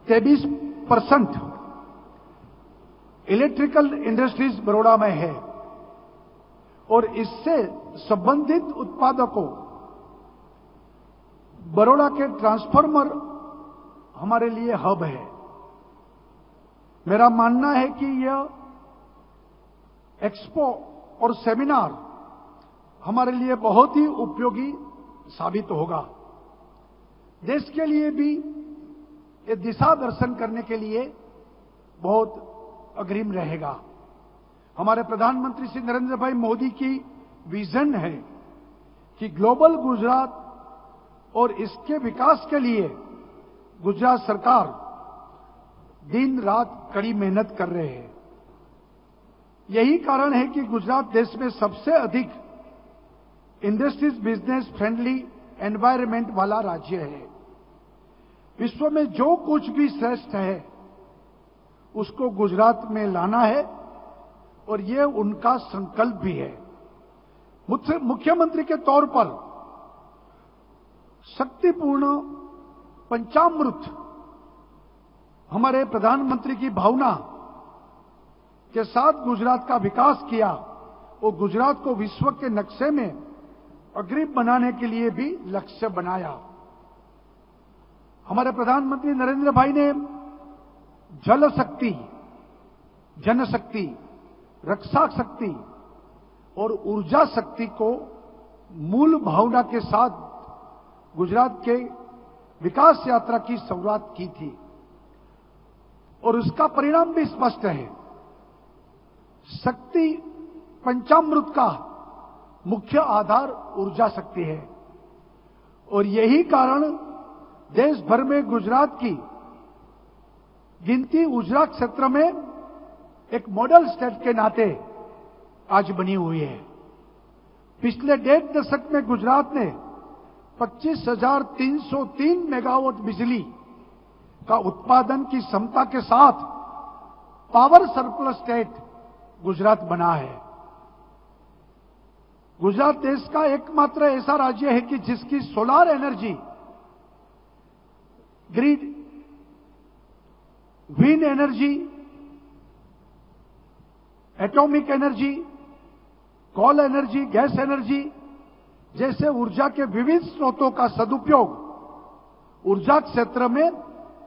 23% इलेक्ट्रिकल इंडस्ट्रीज बड़ौदा में है और इससे संबंधित उत्पादकों बड़ौदा के ट्रांसफार्मर हमारे लिए हब है। मेरा मानना है कि यह एक्सपो और सेमिनार हमारे लिए बहुत ही उपयोगी साबित होगा। देश के लिए भी ये दिशा दर्शन करने के लिए बहुत अग्रिम रहेगा। हमारे प्रधानमंत्री श्री नरेंद्र भाई मोदी की विजन है कि ग्लोबल गुजरात और इसके विकास के लिए गुजरात सरकार दिन रात कड़ी मेहनत कर रहे हैं। यही कारण है कि गुजरात देश में सबसे अधिक इंडस्ट्रीज बिजनेस फ्रेंडली एनवायरनमेंट वाला राज्य है। विश्व में जो कुछ भी श्रेष्ठ है उसको गुजरात में लाना है और ये उनका संकल्प भी है। मुख्यमंत्री के तौर पर शक्तिपूर्ण पंचामृत हमारे प्रधानमंत्री की भावना के साथ गुजरात का विकास किया और गुजरात को विश्व के नक्शे में अग्रणी बनाने के लिए भी लक्ष्य बनाया। हमारे प्रधानमंत्री नरेंद्र भाई ने जल शक्ति, जनशक्ति, रक्षा शक्ति और ऊर्जा शक्ति को मूल भावना के साथ गुजरात के विकास यात्रा की शुरुआत की थी और उसका परिणाम भी स्पष्ट है। शक्ति पंचामृत का मुख्य आधार ऊर्जा शक्ति है और यही कारण देश भर में गुजरात की गिनती ऊर्जा क्षेत्र में एक मॉडल स्टेट के नाते आज बनी हुई है। पिछले 1.5 दशक में गुजरात ने 25,303 मेगावाट बिजली का उत्पादन की क्षमता के साथ पावर सरप्लस स्टेट गुजरात बना है। गुजरात देश का एकमात्र ऐसा राज्य है कि जिसकी solar energy grid, wind energy, atomic energy, coal energy, gas energy जैसे ऊर्जा के विविध स्रोतों का सदुपयोग ऊर्जा क्षेत्र में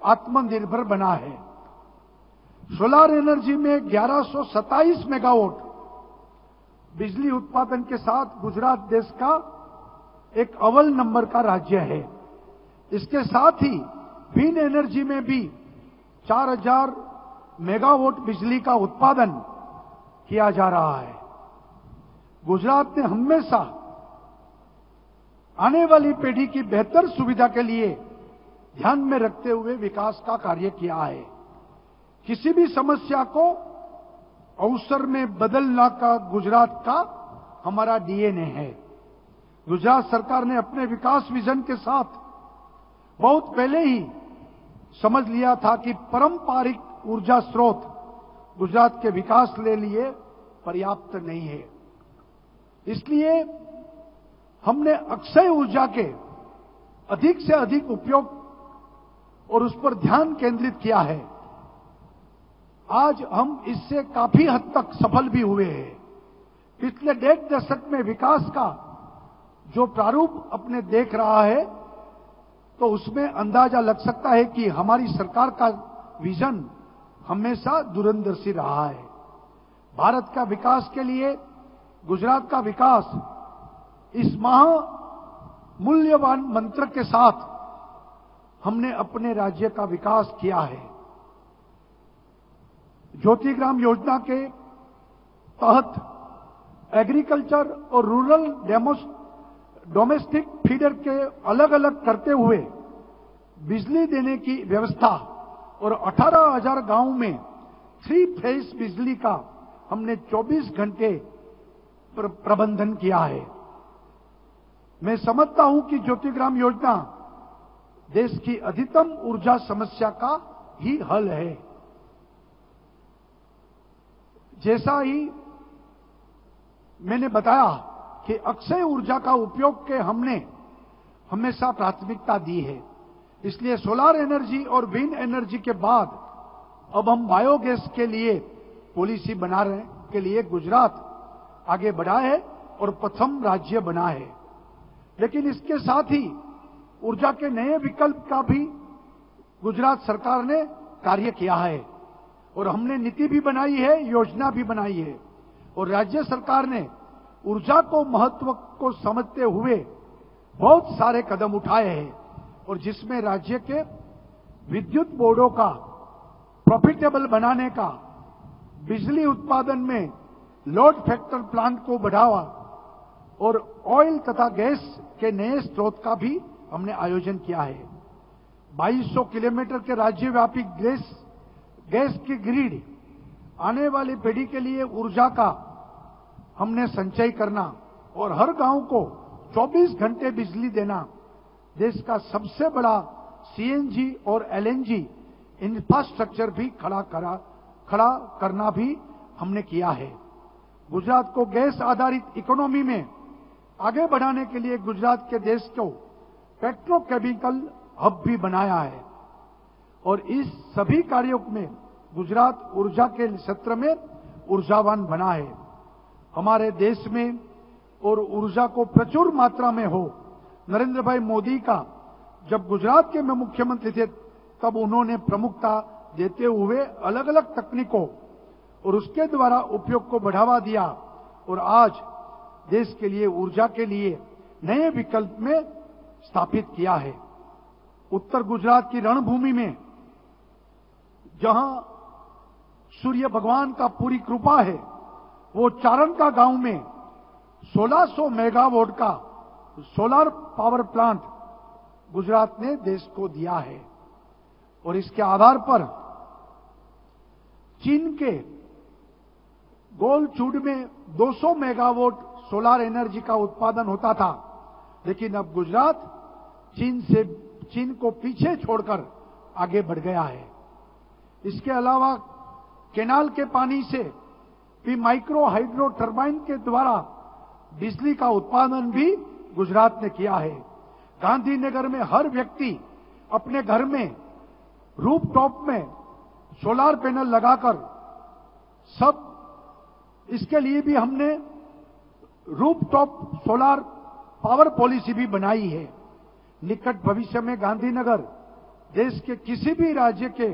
आत्मनिर्भर बना है। सोलर एनर्जी में 1127 मेगावाट बिजली उत्पादन के साथ गुजरात देश का एक अव्वल नंबर का राज्य है। इसके साथ ही विंड एनर्जी में भी 4000 मेगावाट बिजली का उत्पादन किया जा रहा है। गुजरात ने हमेशा आने वाली पीढ़ी की बेहतर सुविधा के लिए ध्यान में रखते हुए विकास का कार्य किया है। किसी भी समस्या को अवसर में बदलना का गुजरात का हमारा डीएनए है। गुजरात सरकार ने अपने विकास विजन के साथ बहुत पहले ही समझ लिया था कि पारंपरिक ऊर्जा स्रोत गुजरात के विकास के लिए पर्याप्त नहीं है। इसलिए हमने अक्षय ऊर्जा के अधिक से अधिक उपयोग और उस पर ध्यान केंद्रित किया है। आज हम इससे काफी हद तक सफल भी हुए हैं। पिछले 1.5 दशक में विकास का जो प्रारूप अपने देख रहा है तो उसमें अंदाजा लग सकता है कि हमारी सरकार का विजन हमेशा दूरंदर्शी रहा है। भारत का विकास के लिए गुजरात का विकास इस मूल्यवान मंत्र के साथ हमने अपने राज्य का विकास किया है। ज्योतिग्राम योजना के तहत एग्रीकल्चर और रूरल डोमेस्टिक फीडर के अलग अलग करते हुए बिजली देने की व्यवस्था और 18,000 गांव में 3 फेज बिजली का हमने 24 घंटे प्रबंधन किया है। मैं समझता हूं कि ज्योतिग्राम योजना देश की अधिकतम ऊर्जा समस्या का ही हल है। जैसा ही मैंने बताया कि अक्षय ऊर्जा का उपयोग के हमने हमेशा प्राथमिकता दी है। इसलिए सोलर एनर्जी और विंड एनर्जी के बाद अब हम बायोगैस के लिए पॉलिसी बनाने के लिए गुजरात आगे बढ़ा है और प्रथम राज्य बना है। लेकिन इसके साथ ही ऊर्जा के नए विकल्प का भी गुजरात सरकार ने कार्य किया है और हमने नीति भी बनाई है, योजना भी बनाई है और राज्य सरकार ने ऊर्जा को महत्व को समझते हुए बहुत सारे कदम उठाए हैं और जिसमें राज्य के विद्युत बोर्डों का प्रॉफिटेबल बनाने का, बिजली उत्पादन में लोड फैक्टर प्लांट को बढ़ावा और ऑयल तथा गैस के नए स्रोत का भी हमने आयोजन किया है। 2200 किलोमीटर के राज्यव्यापी गैस की ग्रिड, आने वाली पीढ़ी के लिए ऊर्जा का हमने संचय करना और हर गांव को 24 घंटे बिजली देना, देश का सबसे बड़ा सीएनजी और एलएनजी इंफ्रास्ट्रक्चर भी खड़ा करना भी हमने किया है। गुजरात को गैस आधारित इकोनॉमी में आगे बढ़ाने के लिए गुजरात के देश को पेट्रोकेमिकल हब भी बनाया है और इस सभी कार्यों में गुजरात ऊर्जा के क्षेत्र में ऊर्जावान बना है। हमारे देश में और ऊर्जा को प्रचुर मात्रा में हो। नरेंद्र भाई मोदी का जब गुजरात के में मुख्यमंत्री थे तब उन्होंने प्रमुखता देते हुए अलग अलग तकनीकों और उसके द्वारा उपयोग को बढ़ावा दिया और आज देश के लिए ऊर्जा के लिए नए विकल्प में स्थापित किया है। उत्तर गुजरात की रणभूमि में जहां सूर्य भगवान का पूरी कृपा है, वो चारण का गांव में 1600 मेगावाट का सोलर पावर प्लांट गुजरात ने देश को दिया है और इसके आधार पर चीन के गोलचूड में 200 मेगावाट सोलर एनर्जी का उत्पादन होता था, लेकिन अब गुजरात चीन को पीछे छोड़कर आगे बढ़ गया है। इसके अलावा केनाल के पानी से भी माइक्रो हाइड्रो टर्बाइन के द्वारा बिजली का उत्पादन भी गुजरात ने किया है। गांधीनगर में हर व्यक्ति अपने घर में रूफटॉप में सोलर पैनल लगाकर सब, इसके लिए भी हमने रूफटॉप सोलर पावर पॉलिसी भी बनाई है। निकट भविष्य में गांधीनगर देश के किसी भी राज्य के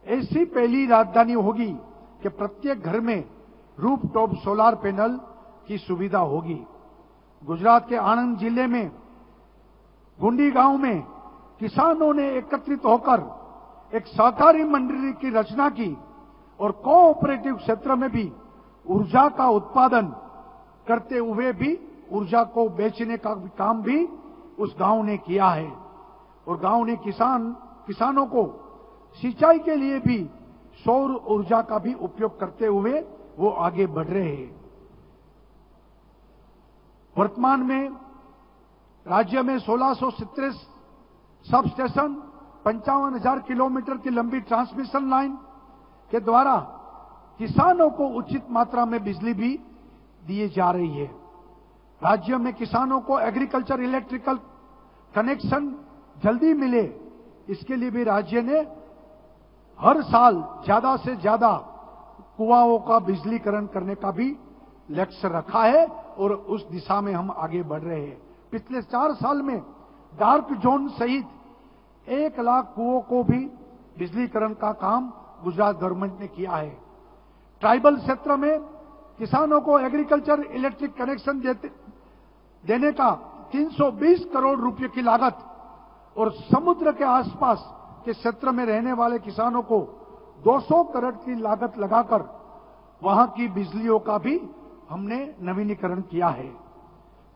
ऐसी पहली राजधानी होगी कि प्रत्येक घर में रूफटॉप सोलर पैनल की सुविधा होगी। गुजरात के आणंद जिले में गुंडी गांव में किसानों ने एकत्रित होकर एक सहकारी मंडली की रचना की और कोऑपरेटिव क्षेत्र में भी ऊर्जा का उत्पादन करते हुए भी ऊर्जा को बेचने का काम भी उस गांव ने किया है और गांव ने किसानों को सिंचाई के लिए भी सौर ऊर्जा का भी उपयोग करते हुए वो आगे बढ़ रहे हैं। वर्तमान में राज्य में 1670 सब स्टेशन, 55,000 किलोमीटर की लंबी ट्रांसमिशन लाइन के द्वारा किसानों को उचित मात्रा में बिजली भी दी जा रही है। राज्य में किसानों को एग्रीकल्चर इलेक्ट्रिकल कनेक्शन जल्दी मिले, इसके लिए भी राज्य ने हर साल ज्यादा से ज्यादा कुआओं का बिजलीकरण करने का भी लक्ष्य रखा है और उस दिशा में हम आगे बढ़ रहे हैं। पिछले 4 साल में डार्क जोन सहित 1 लाख कुओं को भी बिजलीकरण का काम गुजरात गवर्नमेंट ने किया है। ट्राइबल क्षेत्र में किसानों को एग्रीकल्चर इलेक्ट्रिक कनेक्शन देने का 320 करोड़ रुपए की लागत और समुद्र के आसपास के क्षेत्र में रहने वाले किसानों को 200 करोड़ की लागत लगाकर वहां की बिजलियों का भी हमने नवीनीकरण किया है।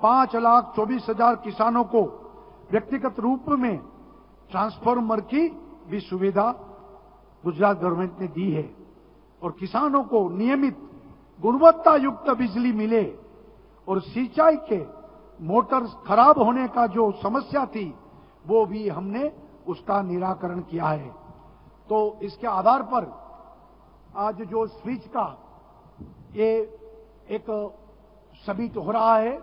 5,24,000 किसानों को व्यक्तिगत रूप में ट्रांसफार्मर की भी सुविधा गुजरात गवर्नमेंट ने दी है और किसानों को नियमित गुणवत्ता युक्त बिजली मिले और सिंचाई के मोटर खराब होने का जो समस्या थी वो भी हमने उसका निराकरण किया है। तो इसके आधार पर आज जो स्विच का ये एक समिट हो रहा है,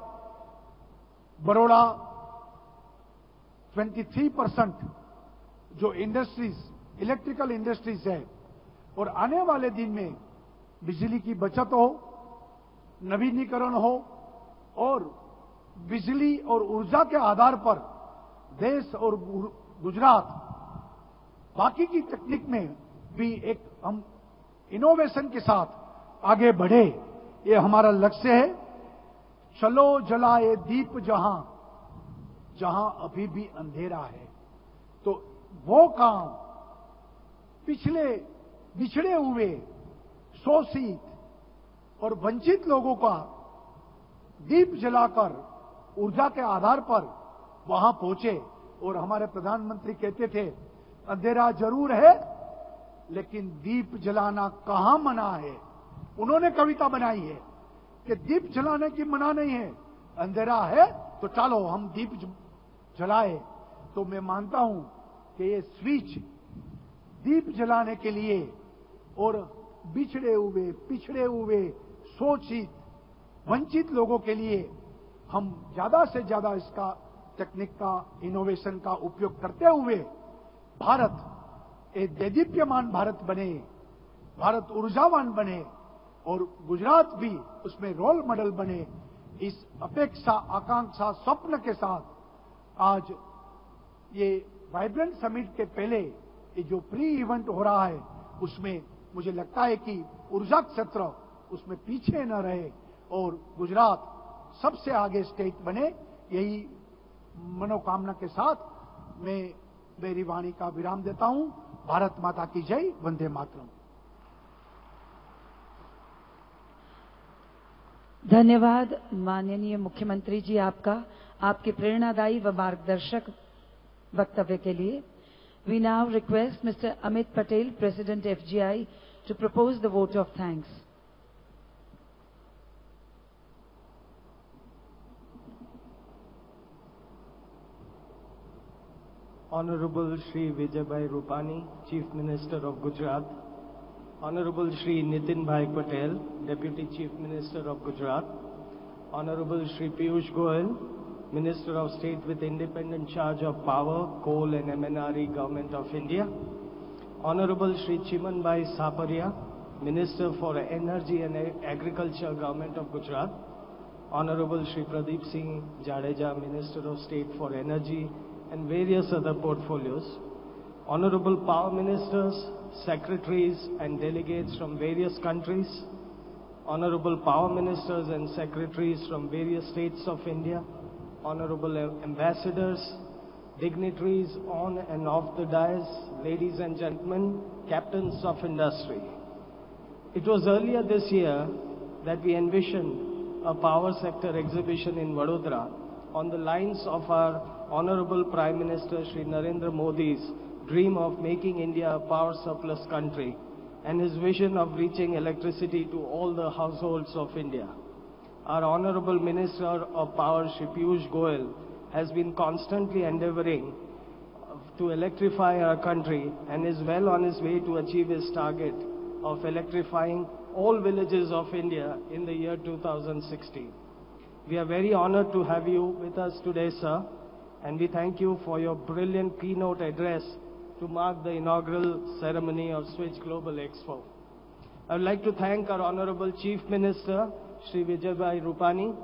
बड़ौदा 23% जो इंडस्ट्रीज, इलेक्ट्रिकल इंडस्ट्रीज है और आने वाले दिन में बिजली की बचत हो, नवीनीकरण हो और बिजली और ऊर्जा के आधार पर देश और गुजरात बाकी की तकनीक में भी एक हम इनोवेशन के साथ आगे बढ़े, ये हमारा लक्ष्य है। चलो जलाए दीप जहां जहां अभी भी अंधेरा है, तो वो काम बिछड़े हुए, शोषित और वंचित लोगों का दीप जलाकर ऊर्जा के आधार पर वहां पहुंचे और हमारे प्रधानमंत्री कहते थे अंधेरा जरूर है लेकिन दीप जलाना कहां मना है। उन्होंने कविता बनाई है कि दीप जलाने की मना नहीं है, अंधेरा है तो चलो हम दीप जलाए। तो मैं मानता हूं कि ये स्विच दीप जलाने के लिए और बिछड़े हुए पिछड़े हुए शोषित वंचित लोगों के लिए हम ज्यादा से ज्यादा इसका टेक्निक का इनोवेशन का उपयोग करते हुए भारत एक देदीप्यमान भारत बने, भारत ऊर्जावान बने और गुजरात भी उसमें रोल मॉडल बने। इस अपेक्षा आकांक्षा स्वप्न के साथ आज ये वाइब्रेंट समिट के पहले ये जो प्री इवेंट हो रहा है उसमें मुझे लगता है कि ऊर्जा क्षेत्र उसमें पीछे न रहे और गुजरात सबसे आगे स्टेट बने। यही मनोकामना के साथ मैं मेरी वाणी का विराम देता हूं। भारत माता की जय, वंदे मातरम। धन्यवाद माननीय मुख्यमंत्री जी आपका, आपके प्रेरणादायी व मार्गदर्शक वक्तव्य के लिए। We now request Mr. Amit Patel, President FGI, to propose the vote of thanks. Honorable Shri Vijay Rupani, Chief Minister of Gujarat, Honorable Shri Nitin Bhai Patel, Deputy Chief Minister of Gujarat, Honorable Shri Piyush Goyal, Minister of State with independent charge of power, coal and MNRE Government of India, Honorable Shri Chiman Bhai Saparia, Minister for Energy and Agriculture Government of Gujarat, Honorable Shri Pradeep Singh Jadeja, Minister of State for Energy and various other portfolios, Honorable Power Ministers, Secretaries and delegates from various countries, Honorable Power Ministers and Secretaries from various states of India, Honorable Ambassadors, dignitaries on and off the dais, ladies and gentlemen, captains of industry. It was earlier this year that we envisioned a power sector exhibition in Vadodara on the lines of our Honorable Prime Minister Shri Narendra Modi's dream of making India a power surplus country and his vision of reaching electricity to all the households of India. Our Honorable Minister of Power Shri Piyush Goyal has been constantly endeavoring to electrify our country and is well on his way to achieve his target of electrifying all villages of India in the year 2016. We are very honored to have you with us today, sir, and we thank you for your brilliant keynote address to mark the inaugural ceremony of Switch Global Expo. I would like to thank our Honorable Chief Minister, Shri Vijay Rupani,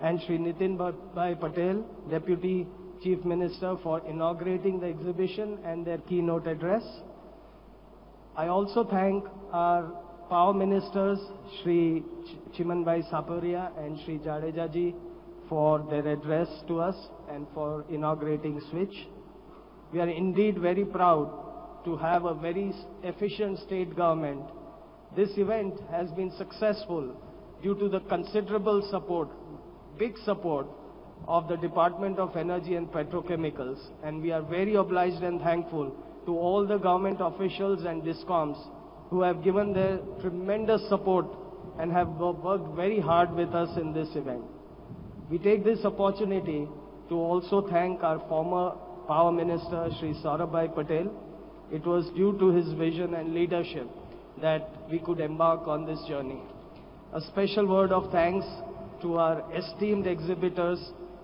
and Shri Nitin Bhai Patel, Deputy Chief Minister, for inaugurating the exhibition and their keynote address. I also thank our Power Ministers, Shri Chiman Bhai Saparia and Shri Jadeja ji, for their address to us and for inaugurating Switch. We are indeed very proud to have a very efficient state government. This event has been successful due to the considerable support, big support of the Department of Energy and Petrochemicals, and we are very obliged and thankful to all the government officials and DISCOMs who have given their tremendous support and have worked very hard with us in this event. We take this opportunity to also thank our former Power Minister, Shri Saurabh Patel. It was due to his vision and leadership that we could embark on this journey. A special word of thanks to our esteemed exhibitors,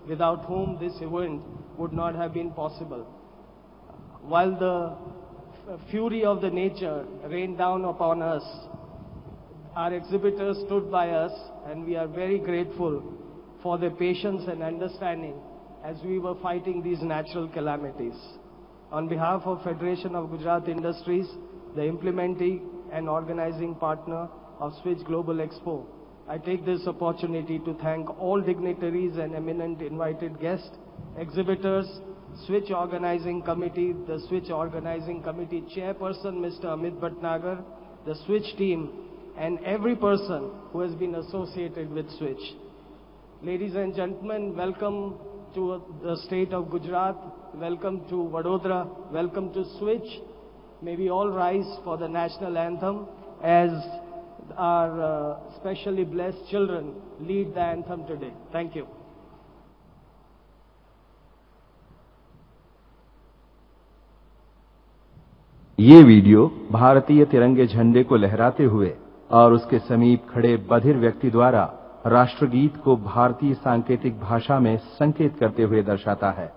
without whom this event would not have been possible. While the fury of the nature rained down upon us, our exhibitors stood by us, and we are very grateful for their patience and understanding as we were fighting these natural calamities. On behalf of Federation of Gujarat Industries, the implementing and organizing partner of Switch Global Expo, I take this opportunity to thank all dignitaries and eminent invited guests, exhibitors, Switch Organizing Committee, the Switch Organizing Committee Chairperson Mr. Amit Bhatnagar, the Switch team, and every person who has been associated with Switch. Ladies and gentlemen, welcome to the state of Gujarat. Welcome to Vadodara. Welcome to Switch. May we all rise for the national anthem as our specially blessed children lead the anthem today. Thank you. ये video भारतीय तिरंगे झंडे को लहराते हुए और उसके समीप खड़े बधिर व्यक्ति द्वारा राष्ट्रगीत को भारतीय सांकेतिक भाषा में संकेत करते हुए दर्शाता है।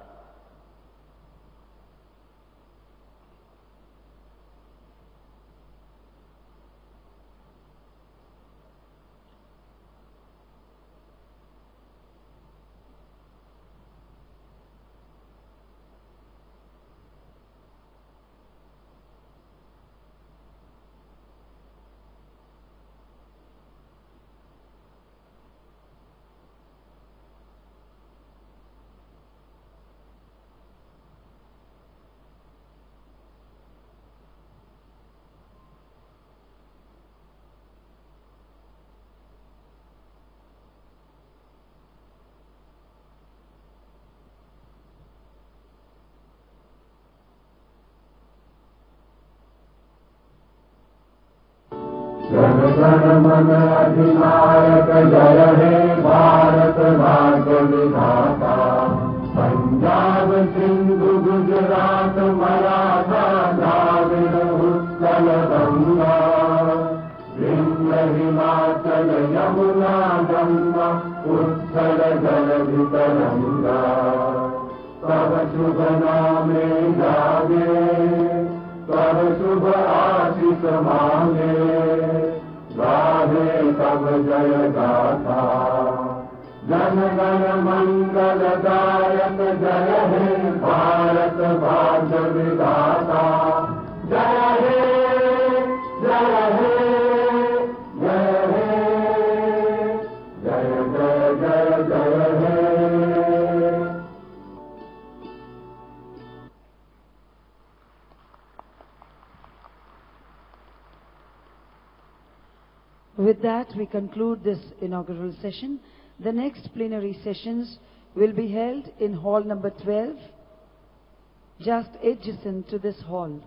जन गण मन अधिनायक जय हे भारत भाग्य विधाता। पंजाब सिंधु गुजरात मराठा द्राविड़ उत्कल गंगा, विंध्य हिमाचल यमुना गंगा उत्कल जलधि तरंगा। तब शुभ नामे जागे, तब शुभ आशीष मांगे, गाहे तब जय गाथा। जन गण मंगल दायक जय हे भारत भाग्य विधाता। जय हे जय हे जय हे जय जय जय जय हे। With that, we conclude this inaugural session. The next plenary sessions will be held in hall number 12, just adjacent to this hall.